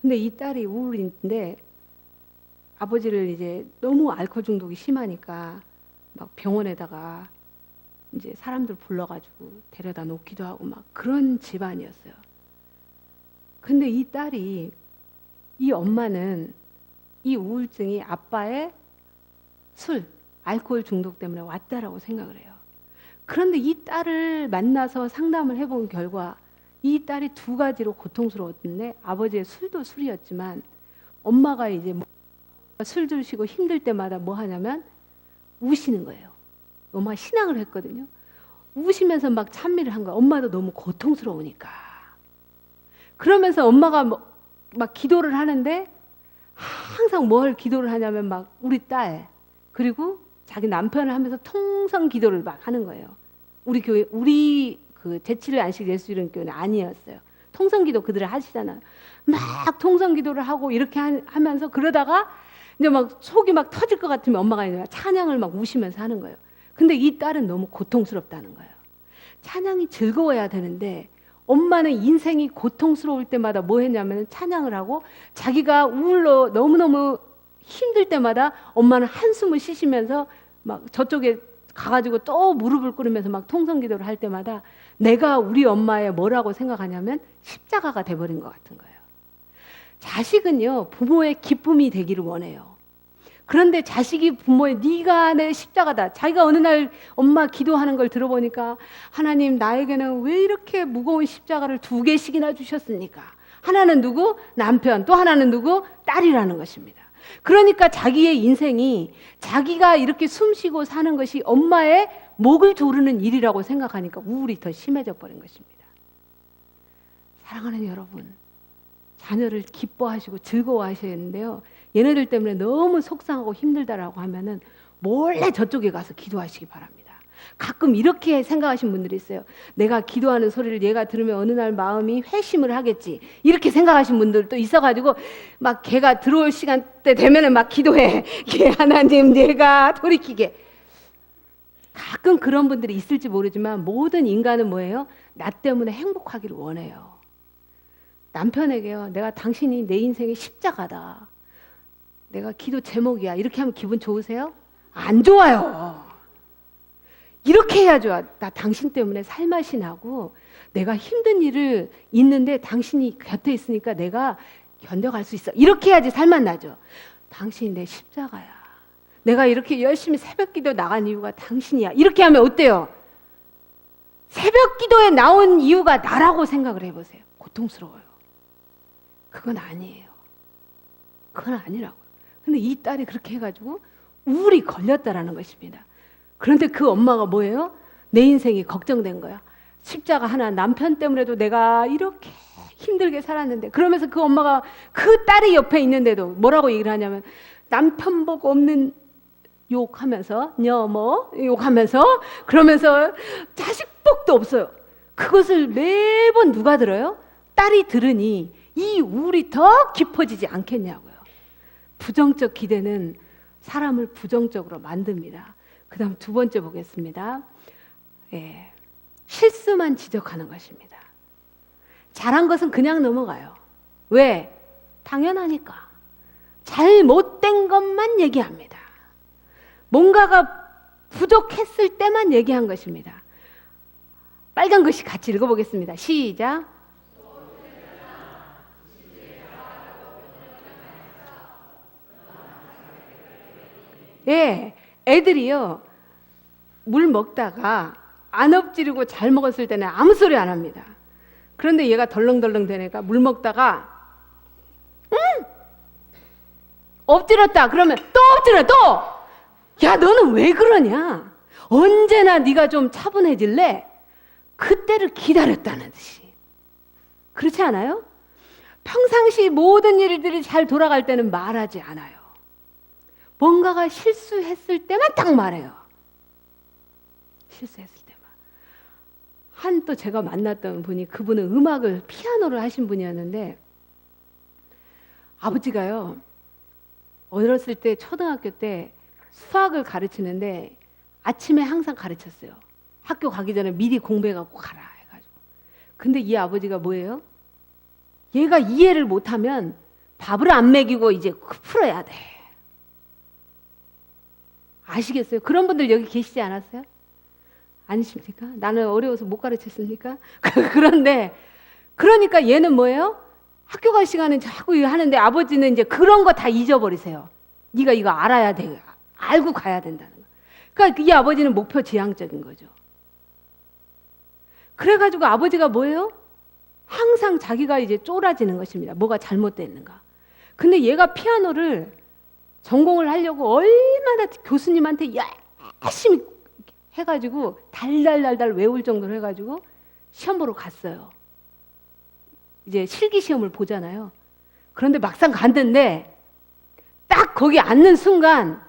근데 이 딸이 우울인데 아버지를 이제 너무 알코올 중독이 심하니까 막 병원에다가 이제 사람들 불러가지고 데려다 놓기도 하고 막 그런 집안이었어요. 근데 이 딸이, 이 엄마는 이 우울증이 아빠의 술, 알코올 중독 때문에 왔다라고 생각을 해요. 그런데 이 딸을 만나서 상담을 해본 결과 이 딸이 두 가지로 고통스러웠는데 아버지의 술도 술이었지만 엄마가 이제 술 드시고 힘들 때마다 뭐 하냐면 우시는 거예요. 엄마가 신앙을 했거든요. 우시면서 막 찬미를 한 거야. 엄마도 너무 고통스러우니까. 그러면서 엄마가 막 기도를 하는데 항상 뭘 기도를 하냐면 막 우리 딸 그리고 자기 남편을 하면서 통성 기도를 막 하는 거예요. 우리 교회, 우리 그 제7일 안식 예수이론 교회는 아니었어요. 통성 기도 그들을 하시잖아요. 막 통성 기도를 하고 이렇게 하면서 그러다가 이제 막 속이 막 터질 것 같으면 엄마가 이제 찬양을 막 우시면서 하는 거예요. 근데 이 딸은 너무 고통스럽다는 거예요. 찬양이 즐거워야 되는데 엄마는 인생이 고통스러울 때마다 뭐 했냐면 찬양을 하고 자기가 우울로 너무너무 힘들 때마다 엄마는 한숨을 쉬시면서 막 저쪽에 가가지고 또 무릎을 꿇으면서 막 통성기도를 할 때마다 내가 우리 엄마의 뭐라고 생각하냐면 십자가가 돼버린 것 같은 거예요. 자식은요 부모의 기쁨이 되기를 원해요. 그런데 자식이 부모의 네가 내 십자가다. 자기가 어느 날 엄마 기도하는 걸 들어보니까 하나님 나에게는 왜 이렇게 무거운 십자가를 2개씩이나 주셨습니까? 하나는 누구? 남편. 또 하나는 누구? 딸이라는 것입니다. 그러니까 자기의 인생이 자기가 이렇게 숨쉬고 사는 것이 엄마의 목을 조르는 일이라고 생각하니까 우울이 더 심해져 버린 것입니다. 사랑하는 여러분, 자녀를 기뻐하시고 즐거워하셔야 하는데요. 얘네들 때문에 너무 속상하고 힘들다라고 하면은 몰래 저쪽에 가서 기도하시기 바랍니다. 가끔 이렇게 생각하시는 분들이 있어요. 내가 기도하는 소리를 얘가 들으면 어느 날 마음이 회심을 하겠지. 이렇게 생각하시는 분들도 있어가지고 막 걔가 들어올 시간대 되면은 막 기도해. 하나님 내가 돌이키게. 가끔 그런 분들이 있을지 모르지만 모든 인간은 뭐예요? 나 때문에 행복하기를 원해요. 남편에게요. 내가 당신이 내 인생의 십자가다. 내가 기도 제목이야. 이렇게 하면 기분 좋으세요? 안 좋아요. 이렇게 해야 좋아. 나 당신 때문에 살맛이 나고 내가 힘든 일을 있는데 당신이 곁에 있으니까 내가 견뎌갈 수 있어. 이렇게 해야지 살맛 나죠. 당신이 내 십자가야. 내가 이렇게 열심히 새벽 기도 나간 이유가 당신이야. 이렇게 하면 어때요? 새벽 기도에 나온 이유가 나라고 생각을 해보세요. 고통스러워요. 그건 아니에요. 그건 아니라고요. 근데 이 딸이 그렇게 해가지고 우울이 걸렸다라는 것입니다. 그런데 그 엄마가 뭐예요? 내 인생이 걱정된 거야. 십자가 하나 남편 때문에도 내가 이렇게 힘들게 살았는데 그러면서 그 엄마가 그 딸이 옆에 있는데도 뭐라고 얘기를 하냐면 남편 복 없는 욕하면서 여모 욕하면서 그러면서 자식 복도 없어요. 그것을 매번 누가 들어요? 딸이 들으니 이 우울이 더 깊어지지 않겠냐고요. 부정적 기대는 사람을 부정적으로 만듭니다. 그 다음 2번째 보겠습니다. 실수만 지적하는 것입니다. 잘한 것은 그냥 넘어가요. 왜? 당연하니까. 잘못된 것만 얘기합니다. 뭔가가 부족했을 때만 얘기한 것입니다. 빨간 글씨 같이 읽어보겠습니다. 시작. 예, 애들이요 물 먹다가 안 엎지르고 잘 먹었을 때는 아무 소리 안 합니다. 그런데 얘가 덜렁덜렁 되니까 물 먹다가 엎드렸다 그러면 또 엎드려 또. 야, 너는 왜 그러냐? 언제나 네가 좀 차분해질래? 그때를 기다렸다는 듯이. 그렇지 않아요? 평상시 모든 일들이 잘 돌아갈 때는 말하지 않아요. 뭔가가 실수했을 때만 딱 말해요. 실수했을 때만. 한 또 제가 만났던 분이, 그분은 음악을 피아노를 하신 분이었는데 아버지가요, 어렸을 때 초등학교 때 수학을 가르치는데 아침에 항상 가르쳤어요. 학교 가기 전에 미리 공부해갖고 가라 해가지고. 근데 이 아버지가 뭐예요? 얘가 이해를 못하면 밥을 안 먹이고 이제 풀어야 돼. 아시겠어요? 그런 분들 여기 계시지 않았어요? 아니십니까? 나는 어려워서 못 가르쳤습니까? 그런데 그러니까 얘는 뭐예요? 학교 갈 시간은 자꾸 하는데 아버지는 이제 그런 거 다 잊어버리세요. 네가 이거 알아야 돼. 알고 가야 된다는 거. 그러니까 이 아버지는 목표 지향적인 거죠. 그래가지고 아버지가 뭐예요? 항상 자기가 이제 쫄아지는 것입니다. 뭐가 잘못됐는가. 근데 얘가 피아노를 전공을 하려고 얼마나 교수님한테 열심히 해가지고 달달달달 외울 정도로 해가지고 시험 보러 갔어요. 이제 실기 시험을 보잖아요. 그런데 막상 갔는데 딱 거기 앉는 순간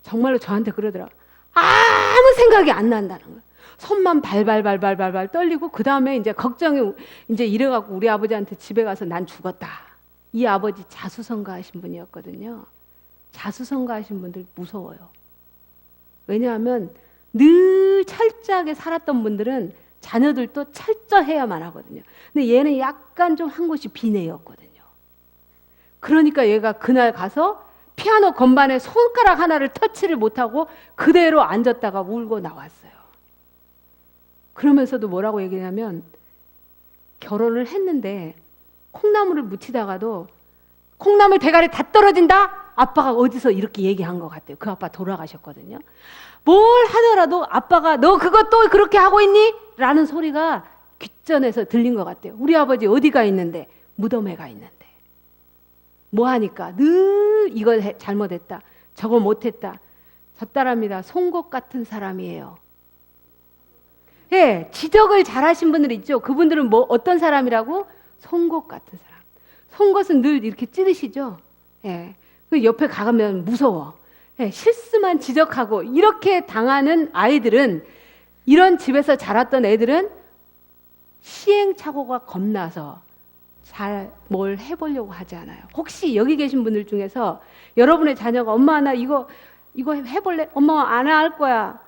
정말로 저한테 그러더라. 아무 생각이 안 난다는 거예요. 손만 발발발발발발 떨리고 그 다음에 이제 걱정이 이제 이래갖고 우리 아버지한테 집에 가서 난 죽었다. 이 아버지 자수성가하신 분이었거든요. 자수성가하신 분들 무서워요. 왜냐하면 늘 철저하게 살았던 분들은 자녀들도 철저해야만 하거든요. 근데 얘는 약간 좀 한 곳이 비내였거든요. 그러니까 얘가 그날 가서 피아노 건반에 손가락 하나를 터치를 못하고 그대로 앉았다가 울고 나왔어요. 그러면서도 뭐라고 얘기냐면 결혼을 했는데 콩나물을 무치다가도 콩나물 대가리 다 떨어진다? 아빠가 어디서 이렇게 얘기한 것 같아요. 그 아빠 돌아가셨거든요. 뭘 하더라도 아빠가 너 그거 또 그렇게 하고 있니? 라는 소리가 귓전에서 들린 것 같아요. 우리 아버지 어디가 있는데? 무덤에 가 있는데. 뭐 하니까 늘 이거 잘못했다. 저거 못했다. 젖다랍니다. 송곳 같은 사람이에요. 예, 지적을 잘하신 분들 있죠. 그분들은 뭐 어떤 사람이라고? 송곳 같은 사람. 송곳은 늘 이렇게 찌르시죠. 예, 그 옆에 가면 무서워. 예, 실수만 지적하고 이렇게 당하는 아이들은, 이런 집에서 자랐던 애들은 시행착오가 겁나서 잘 뭘 해보려고 하지 않아요. 혹시 여기 계신 분들 중에서 여러분의 자녀가 엄마 나 이거 해볼래? 엄마 안 할 거야.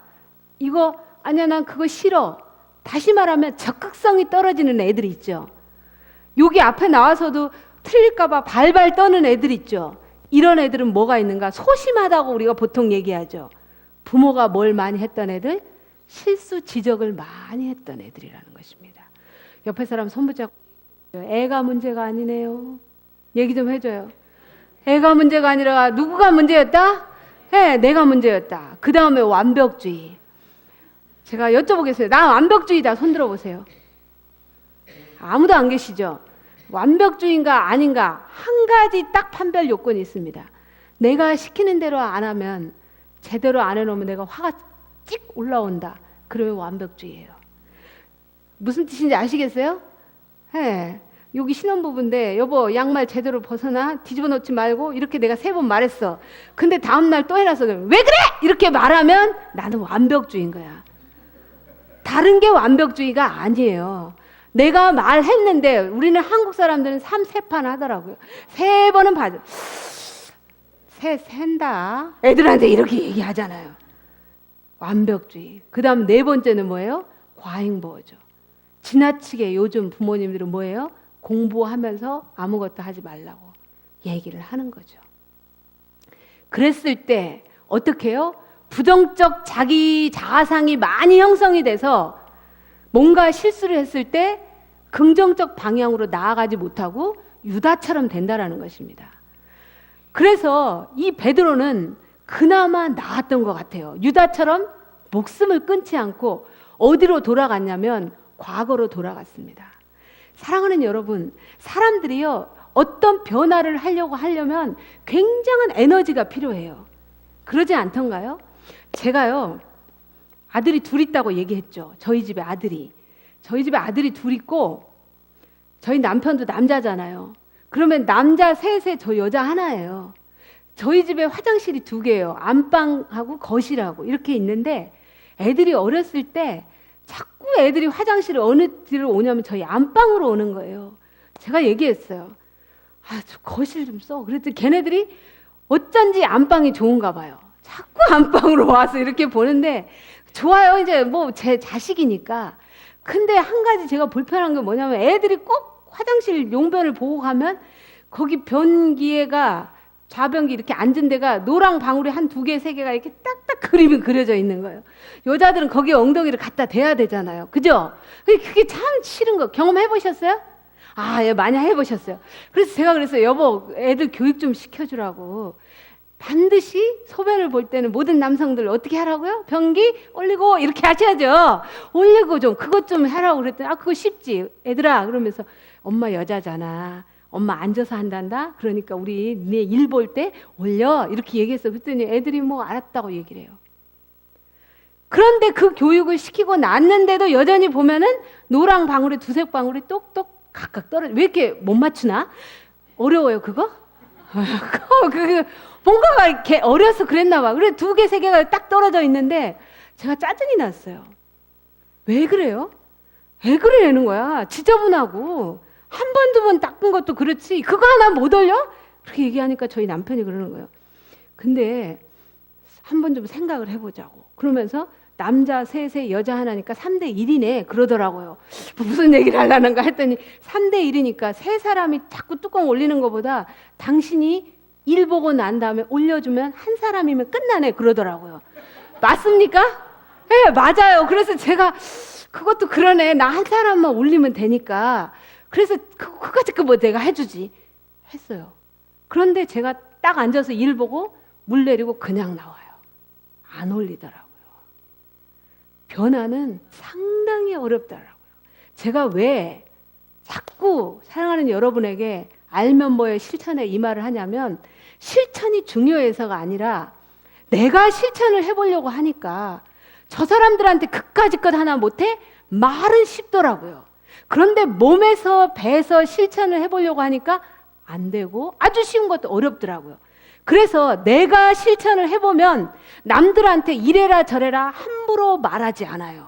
이거 아니야 난 그거 싫어. 다시 말하면 적극성이 떨어지는 애들 있죠. 여기 앞에 나와서도 틀릴까봐 발발 떠는 애들 있죠. 이런 애들은 뭐가 있는가? 소심하다고 우리가 보통 얘기하죠. 부모가 뭘 많이 했던 애들? 실수 지적을 많이 했던 애들이라는 것입니다. 옆에 사람 손 붙잡고 애가 문제가 아니네요. 얘기 좀 해줘요. 애가 문제가 아니라 누구가 문제였다? 네, 내가 문제였다. 그 다음에 완벽주의. 제가 여쭤보겠어요. 나 완벽주의다. 손 들어보세요. 아무도 안 계시죠? 완벽주의인가 아닌가 한 가지 딱 판별 요건이 있습니다. 내가 시키는 대로 안 하면, 제대로 안 해놓으면 내가 화가 찍 올라온다. 그러면 완벽주의예요. 무슨 뜻인지 아시겠어요? 네. 여기 신혼부부인데 여보 양말 제대로 벗어나? 뒤집어 놓지 말고. 이렇게 내가 3번 말했어. 근데 다음날 또 해놔서 왜 그래? 이렇게 말하면 나는 완벽주의인 거야. 다른 게 완벽주의가 아니에요. 내가 말했는데, 우리는 한국 사람들은 3판 하더라고요. 3번은 봐줘. 샌다. 애들한테 이렇게 얘기하잖아요. 완벽주의. 그 다음 4번째는 뭐예요? 과잉보호죠. 지나치게 요즘 부모님들은 뭐예요? 공부하면서 아무것도 하지 말라고 얘기를 하는 거죠. 그랬을 때 어떻게 해요? 부정적 자기 자아상이 많이 형성이 돼서 뭔가 실수를 했을 때 긍정적 방향으로 나아가지 못하고 유다처럼 된다라는 것입니다. 그래서 이 베드로는 그나마 나았던 것 같아요. 유다처럼 목숨을 끊지 않고 어디로 돌아갔냐면 과거로 돌아갔습니다. 사랑하는 여러분, 사람들이요, 어떤 변화를 하려면 굉장한 에너지가 필요해요. 그러지 않던가요? 제가요, 아들이 둘 있다고 얘기했죠. 저희 집에 아들이 둘 있고, 저희 남편도 남자잖아요. 그러면 남자 셋에 저 여자 하나예요. 저희 집에 화장실이 2개예요. 안방하고 거실하고 이렇게 있는데, 애들이 어렸을 때 자꾸 애들이 화장실을 어느 데로 오냐면 저희 안방으로 오는 거예요. 제가 얘기했어요. 저 거실 좀 써. 그랬더니 걔네들이 어쩐지 안방이 좋은가 봐요. 자꾸 안방으로 와서 이렇게 보는데 좋아요. 이제 뭐 제 자식이니까. 근데 한 가지 제가 불편한 게 뭐냐면 애들이 꼭 화장실 용변을 보고 가면 거기 변기에가 좌변기 이렇게 앉은 데가 노랑 방울이 한 2개, 3개가 이렇게 딱딱 그림이 그려져 있는 거예요. 여자들은 거기에 엉덩이를 갖다 대야 되잖아요. 그죠? 그게 참 싫은 거. 경험해 보셨어요? 예, 많이 해보셨어요. 그래서 제가 그랬어요. 여보, 애들 교육 좀 시켜주라고. 반드시 소변을 볼 때는 모든 남성들 어떻게 하라고요? 변기 올리고 이렇게 하셔야죠. 올리고 좀 그것 좀 하라고 그랬더니 그거 쉽지 애들아. 그러면서 엄마 여자잖아. 엄마 앉아서 한단다. 그러니까 우리 니네 일 볼 때 올려 이렇게 얘기했어. 그랬더니 애들이 뭐 알았다고 얘기를 해요. 그런데 그 교육을 시키고 났는데도 여전히 보면은 노랑 방울에 두색 방울이 똑똑 각각 떨어져. 왜 이렇게 못 맞추나? 어려워요 그거? 그 뭔가가 이렇게 어려서 그랬나 봐. 그래 2개, 3개가 딱 떨어져 있는데 제가 짜증이 났어요. 왜 그래요? 왜 그러는 거야? 지저분하고 한 번, 2번 닦은 것도 그렇지 그거 하나 못 올려? 그렇게 얘기하니까 저희 남편이 그러는 거예요. 근데 한번 좀 생각을 해보자고. 그러면서 남자 셋에 여자 하나니까 3대 1이네 그러더라고요. 무슨 얘기를 하려는가 했더니 3대 1이니까 3사람이 자꾸 뚜껑 올리는 것보다 당신이 일 보고 난 다음에 올려주면 한 사람이면 끝나네 그러더라고요. 맞습니까? 네, 맞아요. 그래서 제가 그것도 그러네. 나 한 사람만 올리면 되니까. 그래서 그거까지 뭐 내가 해주지 했어요. 그런데 제가 딱 앉아서 일 보고 물 내리고 그냥 나와요. 안 올리더라고요. 변화는 상당히 어렵더라고요. 제가 왜 자꾸 사랑하는 여러분에게 알면 뭐해 실천해 이 말을 하냐면 실천이 중요해서가 아니라 내가 실천을 해보려고 하니까 저 사람들한테 그까짓 것 하나 못해? 말은 쉽더라고요. 그런데 몸에서 배에서 실천을 해보려고 하니까 안 되고 아주 쉬운 것도 어렵더라고요. 그래서 내가 실천을 해보면 남들한테 이래라 저래라 함부로 말하지 않아요.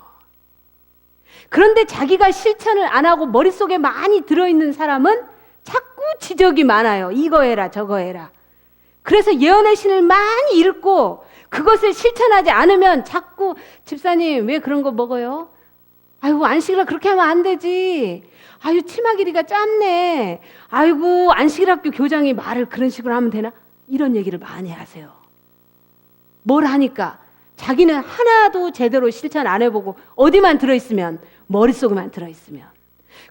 그런데 자기가 실천을 안 하고 머릿속에 많이 들어있는 사람은 자꾸 지적이 많아요. 이거 해라 저거 해라. 그래서 예언의 신을 많이 읽고 그것을 실천하지 않으면 자꾸 집사님 왜 그런 거 먹어요? 아이고 안식이라 그렇게 하면 안 되지. 아유 치마 길이가 짧네. 아이고 안식일학교 교장이 말을 그런 식으로 하면 되나? 이런 얘기를 많이 하세요. 뭘 하니까 자기는 하나도 제대로 실천 안 해보고 어디만 들어있으면 머릿속에만 들어있으면.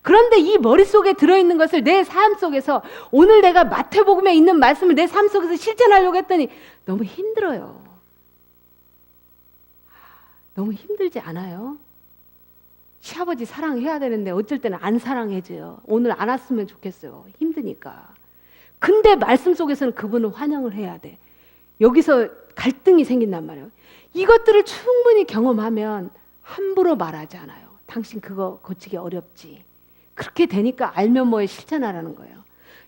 그런데 이 머릿속에 들어있는 것을 내 삶 속에서 오늘 내가 마태복음에 있는 말씀을 내 삶 속에서 실천하려고 했더니 너무 힘들어요. 너무 힘들지 않아요? 시아버지 사랑해야 되는데 어쩔 때는 안 사랑해줘요. 오늘 안 왔으면 좋겠어요. 힘드니까. 근데 말씀 속에서는 그분을 환영을 해야 돼. 여기서 갈등이 생긴단 말이에요. 이것들을 충분히 경험하면 함부로 말하지 않아요. 당신 그거 고치기 어렵지. 그렇게 되니까 알면 뭐해 실천하라는 거예요.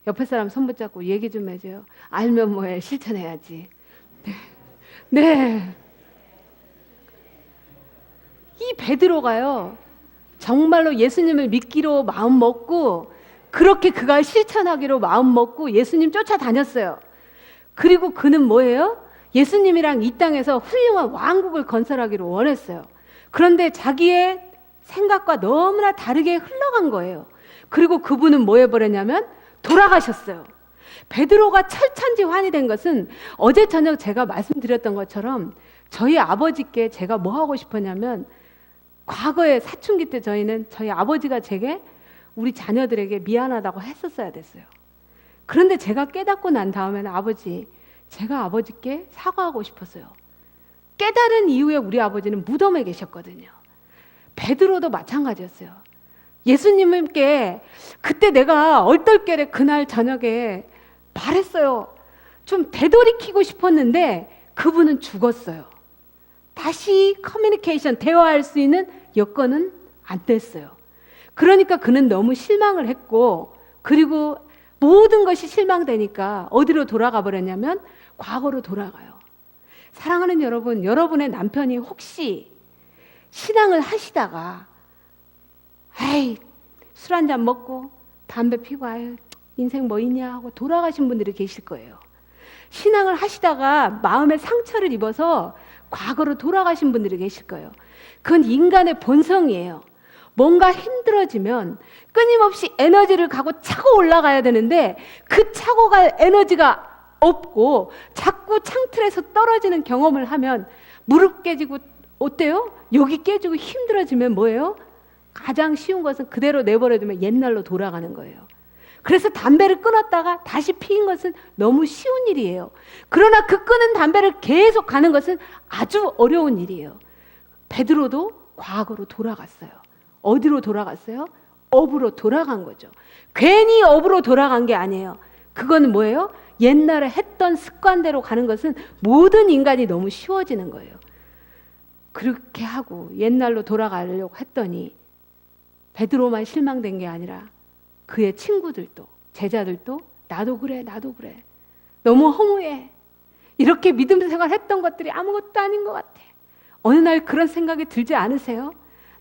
옆에 사람 손 붙잡고 얘기 좀 해줘요. 알면 뭐해 실천해야지. 네. 이 베드로가요. 정말로 예수님을 믿기로 마음 먹고 그렇게 그가 실천하기로 마음 먹고 예수님 쫓아다녔어요. 그리고 그는 뭐예요? 예수님이랑 이 땅에서 훌륭한 왕국을 건설하기로 원했어요. 그런데 자기의 생각과 너무나 다르게 흘러간 거예요. 그리고 그분은 뭐 해버렸냐면 돌아가셨어요. 베드로가 철천지환이 된 것은 어제 저녁 제가 말씀드렸던 것처럼 저희 아버지께 제가 뭐 하고 싶었냐면 과거에 사춘기 때 저희는 저희 아버지가 제게 우리 자녀들에게 미안하다고 했었어야 됐어요. 그런데 제가 깨닫고 난 다음에는 아버지, 제가 아버지께 사과하고 싶었어요. 깨달은 이후에 우리 아버지는 무덤에 계셨거든요. 베드로도 마찬가지였어요. 예수님께 그때 내가 얼떨결에 그날 저녁에 말했어요. 좀 되돌이키고 싶었는데 그분은 죽었어요. 다시 커뮤니케이션, 대화할 수 있는 여건은 안 됐어요. 그러니까 그는 너무 실망을 했고, 그리고 모든 것이 실망되니까 어디로 돌아가 버렸냐면 과거로 돌아가요. 사랑하는 여러분, 여러분의 남편이 혹시 신앙을 하시다가 에이, 술 한잔 먹고 담배 피고 아유, 인생 뭐 있냐 하고 돌아가신 분들이 계실 거예요. 신앙을 하시다가 마음의 상처를 입어서 과거로 돌아가신 분들이 계실 거예요. 그건 인간의 본성이에요. 뭔가 힘들어지면 끊임없이 에너지를 갖고 차고 올라가야 되는데 그 차고 갈 에너지가 없고 자꾸 창틀에서 떨어지는 경험을 하면 무릎 깨지고 어때요? 여기 깨지고 힘들어지면 뭐예요? 가장 쉬운 것은 그대로 내버려두면 옛날로 돌아가는 거예요. 그래서 담배를 끊었다가 다시 피는 것은 너무 쉬운 일이에요. 그러나 그 끊은 담배를 계속 가는 것은 아주 어려운 일이에요. 베드로도 과거로 돌아갔어요. 어디로 돌아갔어요? 업으로 돌아간 거죠. 괜히 업으로 돌아간 게 아니에요. 그건 뭐예요? 옛날에 했던 습관대로 가는 것은 모든 인간이 너무 쉬워지는 거예요. 그렇게 하고 옛날로 돌아가려고 했더니 베드로만 실망된 게 아니라 그의 친구들도, 제자들도 나도 그래, 나도 그래. 너무 허무해. 이렇게 믿음 생활했던 것들이 아무것도 아닌 것 같아. 어느 날 그런 생각이 들지 않으세요?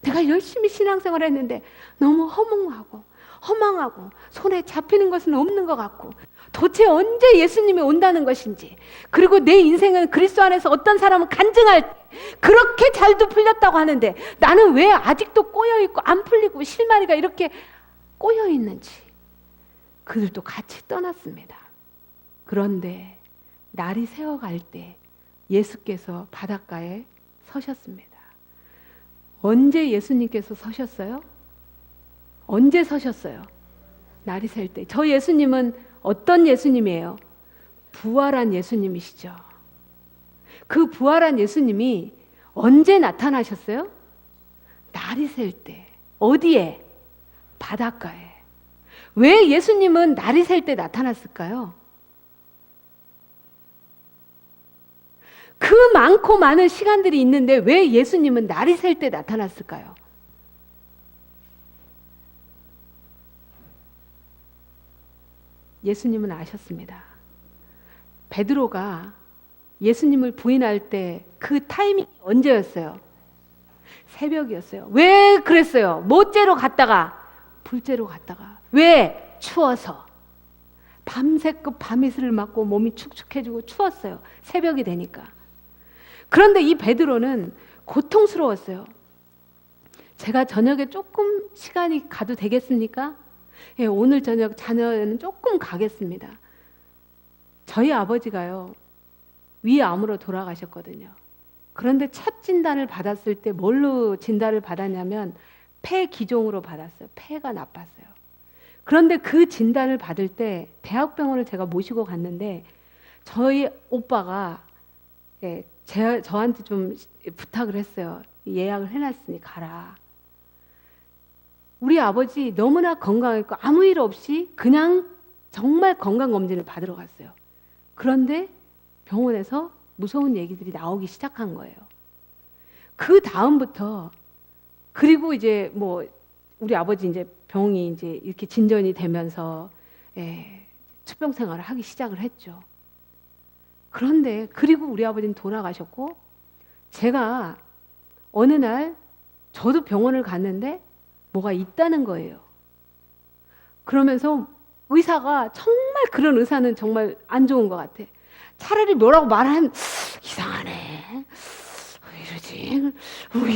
내가 열심히 신앙생활 했는데 너무 허무하고 허망하고 손에 잡히는 것은 없는 것 같고 도대체 언제 예수님이 온다는 것인지, 그리고 내 인생은 그리스도 안에서 어떤 사람은 간증할 때 그렇게 잘도 풀렸다고 하는데 나는 왜 아직도 꼬여있고 안 풀리고 실마리가 이렇게 꼬여있는지. 그들도 같이 떠났습니다. 그런데 날이 새어갈 때 예수께서 바닷가에 서셨습니다. 언제 예수님께서 서셨어요? 언제 서셨어요? 날이 셀 때. 저 예수님은 어떤 예수님이에요? 부활한 예수님이시죠. 그 부활한 예수님이 언제 나타나셨어요? 날이 셀 때. 어디에? 바닷가에. 왜 예수님은 날이 셀 때 나타났을까요? 그 많고 많은 시간들이 있는데 왜 예수님은 날이 셀 때 나타났을까요? 예수님은 아셨습니다. 베드로가 예수님을 부인할 때 그 타이밍이 언제였어요? 새벽이었어요. 왜 그랬어요? 뭐째로 갔다가 불째로 갔다가. 왜? 추워서. 밤새껏 밤이슬을 맞고 몸이 축축해지고 추웠어요. 새벽이 되니까. 그런데 이 베드로는 고통스러웠어요. 제가 저녁에 조금 시간이 가도 되겠습니까? 예, 오늘 저녁 자녀는 조금 가겠습니다. 저희 아버지가요, 위암으로 돌아가셨거든요. 그런데 첫 진단을 받았을 때 뭘로 진단을 받았냐면 폐기종으로 받았어요. 폐가 나빴어요. 그런데 그 진단을 받을 때 대학병원을 제가 모시고 갔는데 저희 오빠가 저한테 좀 부탁을 했어요. 예약을 해놨으니 가라. 우리 아버지 너무나 건강했고 아무 일 없이 그냥 정말 건강검진을 받으러 갔어요. 그런데 병원에서 무서운 얘기들이 나오기 시작한 거예요. 그 다음부터, 그리고 이제 뭐 우리 아버지 이제 병이 이제 이렇게 진전이 되면서 투병 생활을 하기 시작을 했죠. 그런데 그리고 우리 아버지는 돌아가셨고 제가 어느 날 저도 병원을 갔는데 뭐가 있다는 거예요. 그러면서 의사가 정말 그런 의사는 정말 안 좋은 것 같아. 차라리 뭐라고 말하면 이상하네. 왜 이러지?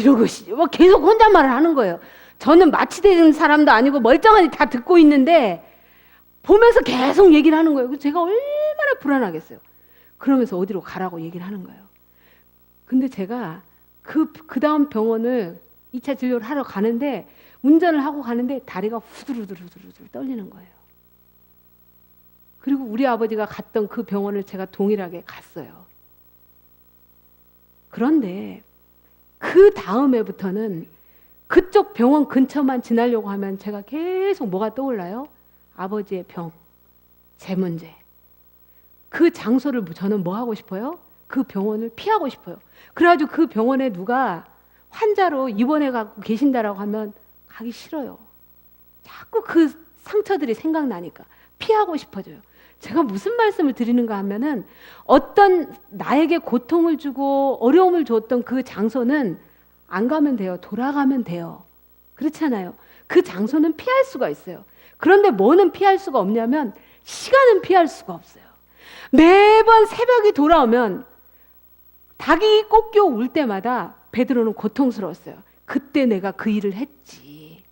이러고 뭐 계속 혼잣말을 하는 거예요. 저는 마취된 사람도 아니고 멀쩡하니 다 듣고 있는데 보면서 계속 얘기를 하는 거예요. 그래서 제가 얼마나 불안하겠어요. 그러면서 어디로 가라고 얘기를 하는 거예요. 근데 제가 그 다음 병원을 2차 진료를 하러 가는데 운전을 하고 가는데 다리가 후들후들 떨리는 거예요. 그리고 우리 아버지가 갔던 그 병원을 제가 동일하게 갔어요. 그런데 그 다음 해부터는 그쪽 병원 근처만 지나려고 하면 제가 계속 뭐가 떠올라요? 아버지의 병, 제 문제. 그 장소를 저는 뭐 하고 싶어요? 그 병원을 피하고 싶어요. 그래가지고 그 병원에 누가 환자로 입원해 갖고 계신다라고 하면 가기 싫어요. 자꾸 그 상처들이 생각나니까 피하고 싶어져요. 제가 무슨 말씀을 드리는가 하면은 어떤 나에게 고통을 주고 어려움을 줬던 그 장소는 안 가면 돼요. 돌아가면 돼요. 그렇잖아요. 그 장소는 피할 수가 있어요. 그런데 뭐는 피할 수가 없냐면 시간은 피할 수가 없어요. 매번 새벽이 돌아오면 닭이 꺾여 울 때마다 베드로는 고통스러웠어요. 그때 내가 그 일을 했지.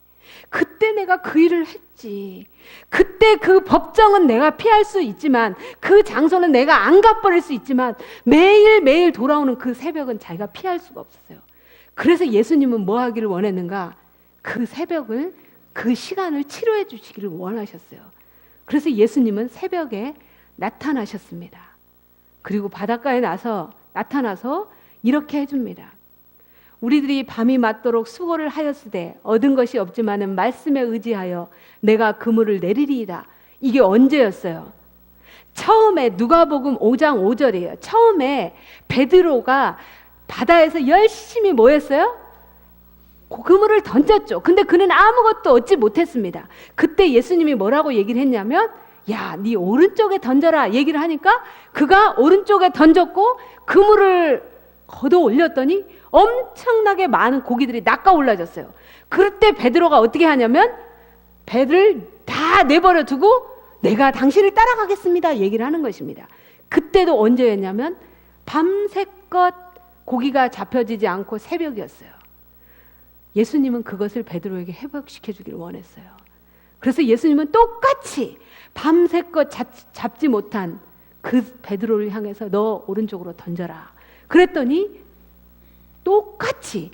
그때 내가 그 일을 했지. 그때 그 법정은 내가 피할 수 있지만 그 장소는 내가 안 가버릴 수 있지만 매일매일 돌아오는 그 새벽은 자기가 피할 수가 없었어요. 그래서 예수님은 뭐 하기를 원했는가? 그 새벽을, 그 시간을 치료해 주시기를 원하셨어요. 그래서 예수님은 새벽에 나타나셨습니다. 그리고 바닷가에 나타나서 이렇게 해줍니다. 우리들이 밤이 맞도록 수고를 하였으되 얻은 것이 없지만은 말씀에 의지하여 내가 그물을 내리리이다. 이게 언제였어요? 처음에 누가복음 5장 5절이에요. 처음에 베드로가 바다에서 열심히 뭐 했어요? 그물을 던졌죠. 근데 그는 아무것도 얻지 못했습니다. 그때 예수님이 뭐라고 얘기를 했냐면 야, 네 오른쪽에 던져라 얘기를 하니까 그가 오른쪽에 던졌고 그물을 걷어 올렸더니 엄청나게 많은 고기들이 낚아 올라졌어요. 그때 베드로가 어떻게 하냐면 배를 다 내버려 두고 내가 당신을 따라가겠습니다 얘기를 하는 것입니다. 그때도 언제였냐면 밤새껏 고기가 잡혀지지 않고 새벽이었어요. 예수님은 그것을 베드로에게 회복시켜 주기를 원했어요. 그래서 예수님은 똑같이 밤새껏 잡지 못한 그 베드로를 향해서 너 오른쪽으로 던져라. 그랬더니 똑같이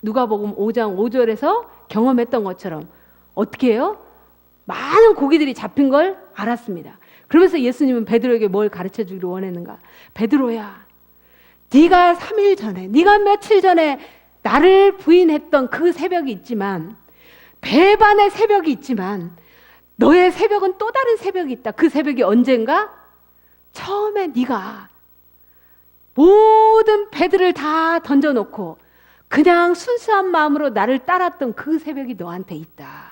누가복음 5장 5절에서 경험했던 것처럼 어떻게 해요? 많은 고기들이 잡힌 걸 알았습니다. 그러면서 예수님은 베드로에게 뭘 가르쳐 주기를 원했는가? 베드로야, 네가 3일 전에, 네가 며칠 전에 나를 부인했던 그 새벽이 있지만 배반의 새벽이 있지만 너의 새벽은 또 다른 새벽이 있다. 그 새벽이 언젠가? 처음에 네가 모든 배들을 다 던져놓고 그냥 순수한 마음으로 나를 따랐던 그 새벽이 너한테 있다.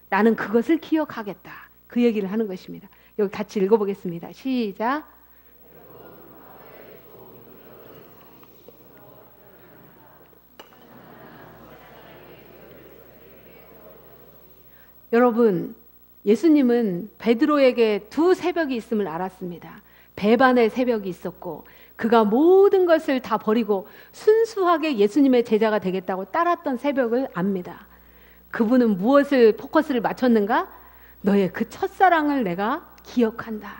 나는 그것을 기억하겠다. 그 얘기를 하는 것입니다. 여기 같이 읽어보겠습니다. 시작. 여러분, 예수님은 베드로에게 두 새벽이 있음을 알았습니다. 배반의 새벽이 있었고 그가 모든 것을 다 버리고 순수하게 예수님의 제자가 되겠다고 따랐던 새벽을 압니다. 그분은 무엇을 포커스를 맞췄는가? 너의 그 첫사랑을 내가 기억한다.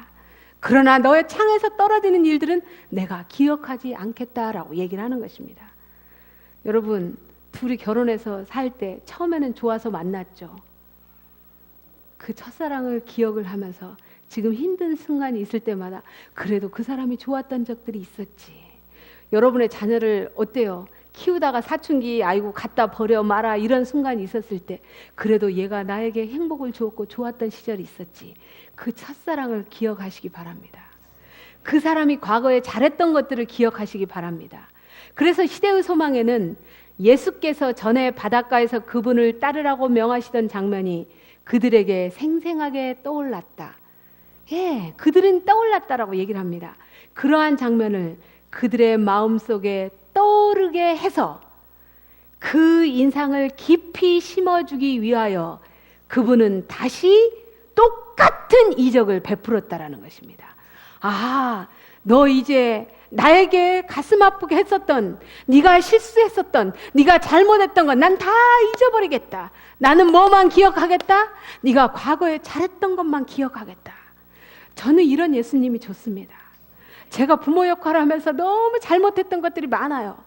그러나 너의 창에서 떨어지는 일들은 내가 기억하지 않겠다라고 얘기를 하는 것입니다. 여러분, 둘이 결혼해서 살 때 처음에는 좋아서 만났죠. 그 첫사랑을 기억을 하면서 지금 힘든 순간이 있을 때마다 그래도 그 사람이 좋았던 적들이 있었지. 여러분의 자녀를 어때요? 키우다가 사춘기 아이고 갖다 버려 마라 이런 순간이 있었을 때 그래도 얘가 나에게 행복을 주었고 좋았던 시절이 있었지. 그 첫사랑을 기억하시기 바랍니다. 그 사람이 과거에 잘했던 것들을 기억하시기 바랍니다. 그래서 시대의 소망에는 예수께서 전에 바닷가에서 그분을 따르라고 명하시던 장면이 그들에게 생생하게 떠올랐다. 예, 그들은 떠올랐다라고 얘기를 합니다. 그러한 장면을 그들의 마음속에 떠오르게 해서 그 인상을 깊이 심어주기 위하여 그분은 다시 똑같은 이적을 베풀었다라는 것입니다. 아, 너 이제 나에게 가슴 아프게 했었던, 네가 실수했었던, 네가 잘못했던 건 난 다 잊어버리겠다. 나는 뭐만 기억하겠다? 네가 과거에 잘했던 것만 기억하겠다. 저는 이런 예수님이 좋습니다. 제가 부모 역할을 하면서 너무 잘못했던 것들이 많아요.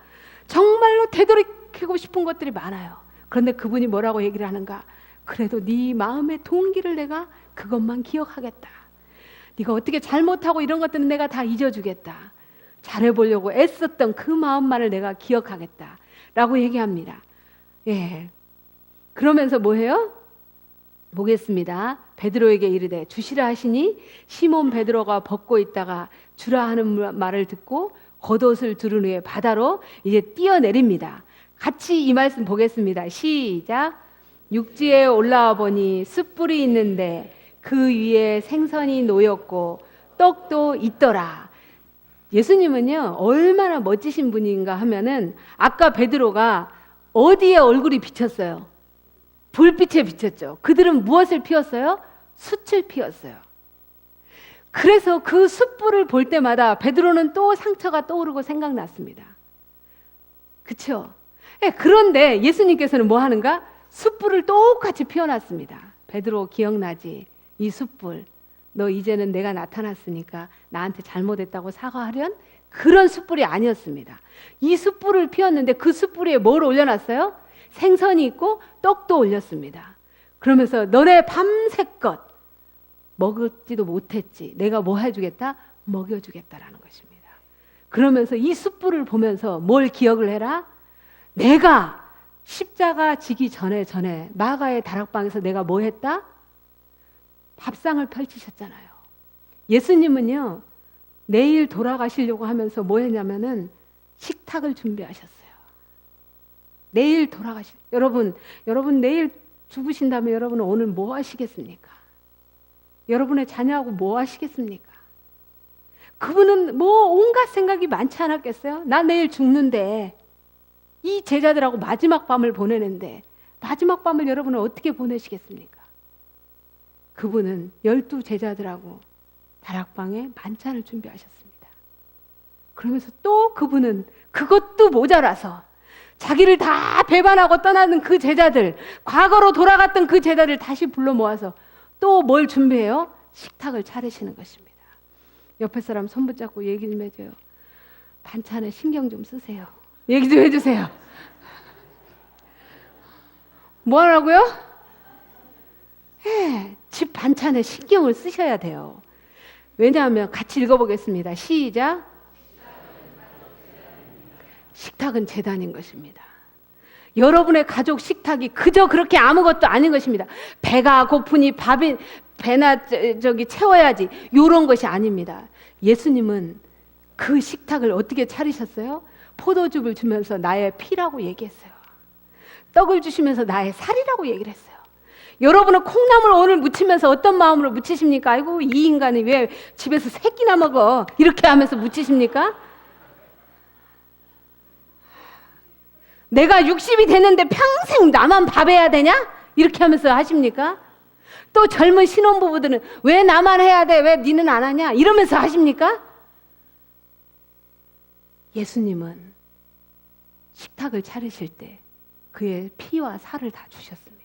정말로 되돌이키고 싶은 것들이 많아요. 그런데 그분이 뭐라고 얘기를 하는가? 그래도 네 마음의 동기를 내가 그것만 기억하겠다. 네가 어떻게 잘못하고 이런 것들은 내가 다 잊어주겠다. 잘해보려고 애썼던 그 마음만을 내가 기억하겠다 라고 얘기합니다. 예. 그러면서 뭐해요? 보겠습니다. 베드로에게 이르되 주시라 하시니 시몬 베드로가 벗고 있다가 주라 하는 말을 듣고 겉옷을 두른 후에 바다로 이제 뛰어내립니다. 같이 이 말씀 보겠습니다. 시작. 육지에 올라와 보니 숯불이 있는데 그 위에 생선이 놓였고 떡도 있더라. 예수님은요 얼마나 멋지신 분인가 하면은 아까 베드로가 어디에 얼굴이 비쳤어요? 불빛에 비쳤죠. 그들은 무엇을 피웠어요? 숯을 피웠어요. 그래서 그 숯불을 볼 때마다 베드로는 또 상처가 떠오르고 생각났습니다. 그렇죠? 그런데 예수님께서는 뭐 하는가? 숯불을 똑같이 피워놨습니다. 베드로 기억나지? 이 숯불. 너 이제는 내가 나타났으니까 나한테 잘못했다고 사과하련? 그런 숯불이 아니었습니다. 이 숯불을 피웠는데 그 숯불 위에 뭘 올려놨어요? 생선이 있고 떡도 올렸습니다. 그러면서 너네 밤새껏 먹지도 못했지. 내가 뭐 해주겠다? 먹여주겠다라는 것입니다. 그러면서 이 숯불을 보면서 뭘 기억을 해라? 내가 십자가 지기 전에 마가의 다락방에서 내가 뭐 했다? 밥상을 펼치셨잖아요. 예수님은요 내일 돌아가시려고 하면서 뭐 했냐면은 식탁을 준비하셨어요. 내일 여러분 내일 죽으신다면 여러분은 오늘 뭐 하시겠습니까? 여러분의 자녀하고 뭐 하시겠습니까? 그분은 뭐 온갖 생각이 많지 않았겠어요? 나 내일 죽는데 이 제자들하고 마지막 밤을 보내는데 마지막 밤을 여러분은 어떻게 보내시겠습니까? 그분은 12 제자들하고 다락방에 만찬을 준비하셨습니다. 그러면서 또 그분은 그것도 모자라서 자기를 다 배반하고 떠나는 그 제자들, 과거로 돌아갔던 그 제자들 다시 불러 모아서 또 뭘 준비해요? 식탁을 차리시는 것입니다. 옆에 사람 손 붙잡고 얘기 좀 해줘요. 반찬에 신경 좀 쓰세요. 얘기 좀 해주세요. 뭐 하라고요? 집 반찬에 신경을 쓰셔야 돼요. 왜냐하면 같이 읽어보겠습니다. 시작. 식탁은 재단인 것입니다. 여러분의 가족 식탁이 그저 그렇게 아무것도 아닌 것입니다. 배가 고프니 배나 채워야지 이런 것이 아닙니다. 예수님은 그 식탁을 어떻게 차리셨어요? 포도즙을 주면서 나의 피라고 얘기했어요. 떡을 주시면서 나의 살이라고 얘기를 했어요. 여러분은 콩나물 오늘 무치면서 어떤 마음으로 무치십니까? 아이고 이 인간이 왜 집에서 새끼나 먹어? 이렇게 하면서 무치십니까? 내가 60이 됐는데 평생 나만 밥해야 되냐? 이렇게 하면서 하십니까? 또 젊은 신혼부부들은 왜 나만 해야 돼? 왜 니는 안 하냐? 이러면서 하십니까? 예수님은 식탁을 차리실 때 그의 피와 살을 다 주셨습니다.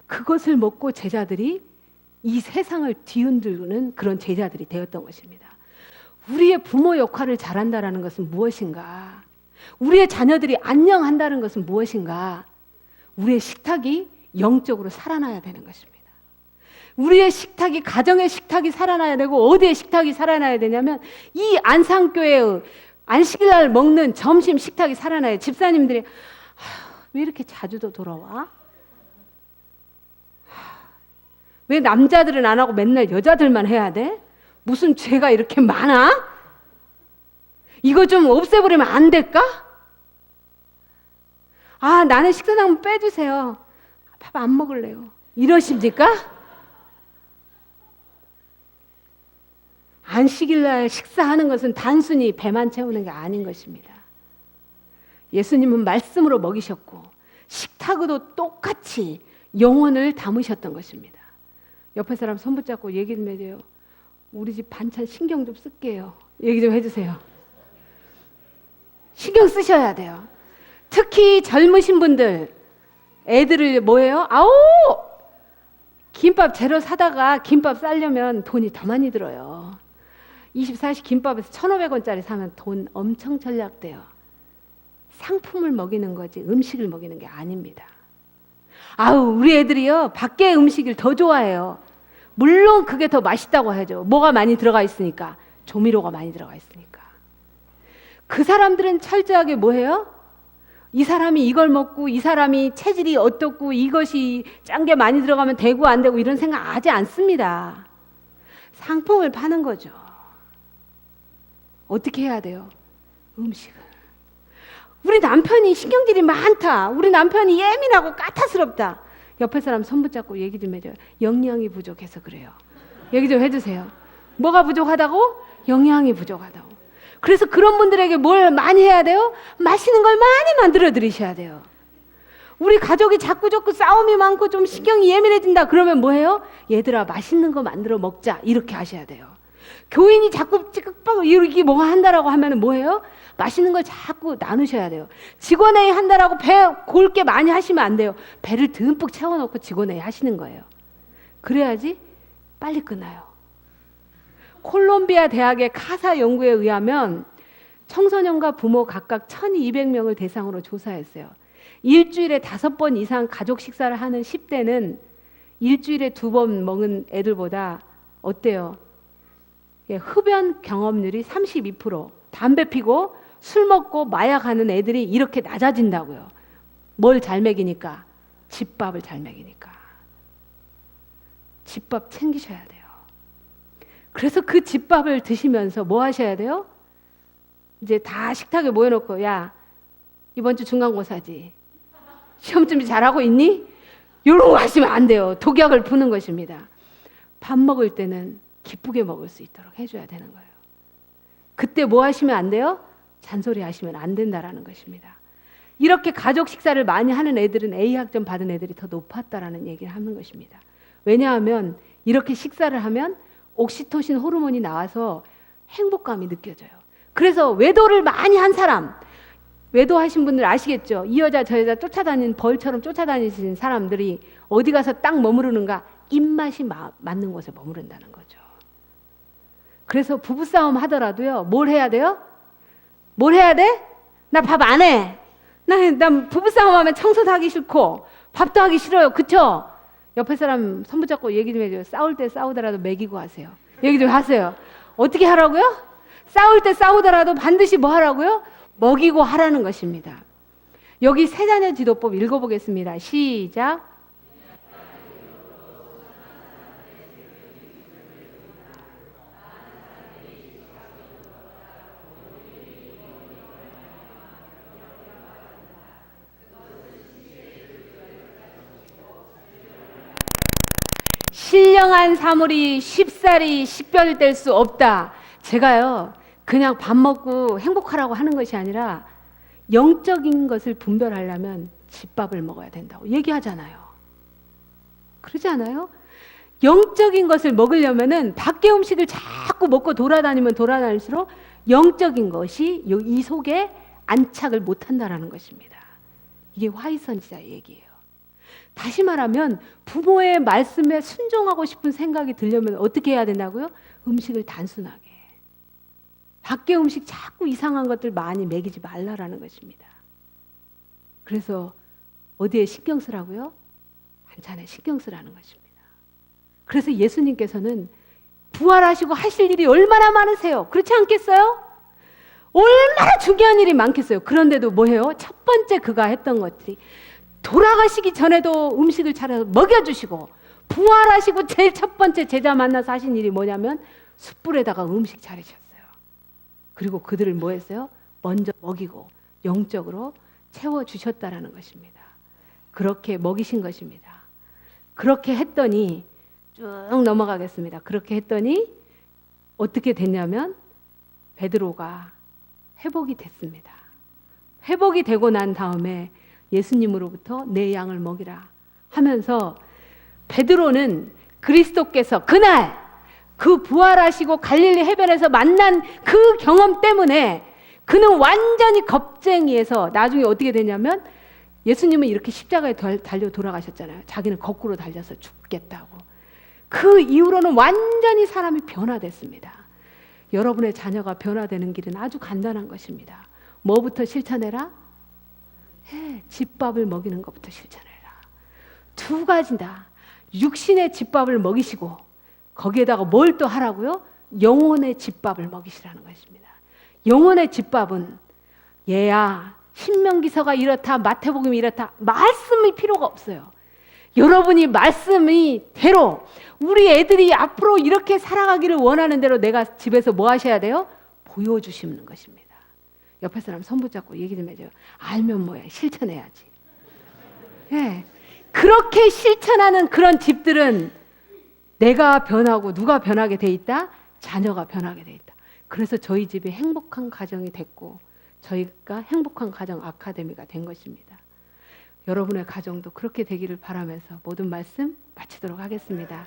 그것을 먹고 제자들이 이 세상을 뒤흔드는 그런 제자들이 되었던 것입니다. 우리의 부모 역할을 잘한다는 것은 무엇인가? 우리의 자녀들이 안녕한다는 것은 무엇인가? 우리의 식탁이 영적으로 살아나야 되는 것입니다. 우리의 식탁이 가정의 식탁이 살아나야 되고 어디의 식탁이 살아나야 되냐면 이 안상교회의 안식일날 먹는 점심 식탁이 살아나요. 집사님들이 왜 이렇게 자주도 돌아와? 왜 남자들은 안 하고 맨날 여자들만 해야 돼? 무슨 죄가 이렇게 많아? 이거 좀 없애버리면 안 될까? 나는 식사당 빼주세요. 밥 안 먹을래요. 이러십니까? 안식일날 식사하는 것은 단순히 배만 채우는 게 아닌 것입니다. 예수님은 말씀으로 먹이셨고 식탁으로 똑같이 영혼을 담으셨던 것입니다. 옆에 사람 손 붙잡고 얘기 좀 해줘요. 우리 집 반찬 신경 좀 쓸게요. 얘기 좀 해주세요. 신경 쓰셔야 돼요. 특히 젊으신 분들 애들을 뭐예요? 김밥 재료 사다가 김밥 싸려면 돈이 더 많이 들어요. 24시 김밥에서 1,500원짜리 사면 돈 엄청 절약돼요. 상품을 먹이는 거지 음식을 먹이는 게 아닙니다. 우리 애들이요 밖에 음식을 더 좋아해요. 물론 그게 더 맛있다고 하죠. 뭐가 많이 들어가 있으니까. 조미료가 많이 들어가 있으니까. 그 사람들은 철저하게 뭐 해요? 이 사람이 이걸 먹고 이 사람이 체질이 어떻고 이것이 짠 게 많이 들어가면 되고 안 되고 이런 생각 하지 않습니다. 상품을 파는 거죠. 어떻게 해야 돼요? 음식을. 우리 남편이 신경질이 많다. 우리 남편이 예민하고 까탈스럽다. 옆에 사람 손 붙잡고 얘기 좀 해줘요. 영양이 부족해서 그래요. 얘기 좀 해주세요. 뭐가 부족하다고? 영양이 부족하다고. 그래서 그런 분들에게 뭘 많이 해야 돼요? 맛있는 걸 많이 만들어 드리셔야 돼요. 우리 가족이 자꾸 싸움이 많고 좀 신경이 예민해진다 그러면 뭐해요? 얘들아 맛있는 거 만들어 먹자 이렇게 하셔야 돼요. 교인이 자꾸 찌깍빠고 이렇게 뭐가 한다라고 하면 뭐해요? 맛있는 걸 자꾸 나누셔야 돼요. 직원회의 한다라고 배 골게 많이 하시면 안 돼요. 배를 듬뿍 채워놓고 직원회의 하시는 거예요. 그래야지 빨리 끝나요. 콜롬비아 대학의 카사 연구에 의하면 청소년과 부모 각각 1200명을 대상으로 조사했어요. 일주일에 5번 이상 가족 식사를 하는 10대는 일주일에 2번 먹은 애들보다 어때요? 흡연 경험률이 32%, 담배 피고 술 먹고 마약하는 애들이 이렇게 낮아진다고요. 뭘 잘 먹이니까? 집밥을 잘 먹이니까. 집밥 챙기셔야 돼요. 그래서 그 집밥을 드시면서 뭐 하셔야 돼요? 이제 다 식탁에 모여놓고 야 이번 주 중간고사지. 시험 준비 잘하고 있니? 이런 거 하시면 안 돼요. 독약을 푸는 것입니다. 밥 먹을 때는 기쁘게 먹을 수 있도록 해줘야 되는 거예요. 그때 뭐 하시면 안 돼요? 잔소리 하시면 안 된다라는 것입니다. 이렇게 가족 식사를 많이 하는 애들은 A학점 받은 애들이 더 높았다라는 얘기를 하는 것입니다. 왜냐하면 이렇게 식사를 하면 옥시토신 호르몬이 나와서 행복감이 느껴져요. 그래서 외도를 많이 한 사람, 외도하신 분들 아시겠죠? 이 여자 저 여자 쫓아다니는 벌처럼 쫓아다니시는 사람들이 어디 가서 딱 머무르는가? 입맛이 맞는 곳에 머무른다는 거죠. 그래서 부부싸움 하더라도요. 뭘 해야 돼요? 뭘 해야 돼? 나 밥 안 해. 나 부부싸움 하면 청소도 하기 싫고 밥도 하기 싫어요. 그쵸? 옆에 사람 손 붙잡고 얘기 좀 해줘요. 싸울 때 싸우더라도 먹이고 하세요. 얘기 좀 하세요. 어떻게 하라고요? 싸울 때 싸우더라도 반드시 뭐 하라고요? 먹이고 하라는 것입니다. 여기 세자녀 지도법 읽어보겠습니다. 시작. 신령한 사물이 쉽사리 식별될 수 없다. 제가요 그냥 밥 먹고 행복하라고 하는 것이 아니라 영적인 것을 분별하려면 집밥을 먹어야 된다고 얘기하잖아요. 그러지 않아요? 영적인 것을 먹으려면은 밖에 음식을 자꾸 먹고 돌아다니면 돌아다닐수록 영적인 것이 이 속에 안착을 못한다라는 것입니다. 이게 화이선지자의 얘기예요. 다시 말하면 부모의 말씀에 순종하고 싶은 생각이 들려면 어떻게 해야 된다고요? 음식을 단순하게. 밖에 음식 자꾸 이상한 것들 많이 먹이지 말라라는 것입니다. 그래서 어디에 신경 쓰라고요? 반찬에 신경 쓰라는 것입니다. 그래서 예수님께서는 부활하시고 하실 일이 얼마나 많으세요? 그렇지 않겠어요? 얼마나 중요한 일이 많겠어요? 그런데도 뭐해요? 첫 번째 그가 했던 것들이 돌아가시기 전에도 음식을 차려서 먹여주시고 부활하시고 제일 첫 번째 제자 만나서 하신 일이 뭐냐면 숯불에다가 음식 차리셨어요. 그리고 그들을 뭐 했어요? 먼저 먹이고 영적으로 채워주셨다라는 것입니다. 그렇게 먹이신 것입니다. 그렇게 했더니 쭉 넘어가겠습니다. 그렇게 했더니 어떻게 됐냐면 베드로가 회복이 됐습니다. 회복이 되고 난 다음에 예수님으로부터 내 양을 먹이라 하면서 베드로는 그리스도께서 그날 그 부활하시고 갈릴리 해변에서 만난 그 경험 때문에 그는 완전히 겁쟁이에서 나중에 어떻게 되냐면 예수님은 이렇게 십자가에 달려 돌아가셨잖아요. 자기는 거꾸로 달려서 죽겠다고. 그 이후로는 완전히 사람이 변화됐습니다. 여러분의 자녀가 변화되는 길은 아주 간단한 것입니다. 뭐부터 실천해라? 집밥을 먹이는 것부터 실천해라. 두 가지다. 육신의 집밥을 먹이시고 거기에다가 뭘 또 하라고요? 영혼의 집밥을 먹이시라는 것입니다. 영혼의 집밥은 얘야 신명기서가 이렇다, 마태복음이 이렇다, 말씀이 필요가 없어요. 여러분이 말씀이 대로 우리 애들이 앞으로 이렇게 살아가기를 원하는 대로 내가 집에서 뭐 하셔야 돼요? 보여주시는 것입니다. 옆에 사람 손 붙잡고 얘기 좀 해줘요. 알면 뭐야, 실천해야지. 예, 그렇게 실천하는 그런 집들은 내가 변하고 누가 변하게 돼 있다? 자녀가 변하게 돼 있다. 그래서 저희 집이 행복한 가정이 됐고 저희가 행복한 가정 아카데미가 된 것입니다. 여러분의 가정도 그렇게 되기를 바라면서 모든 말씀 마치도록 하겠습니다.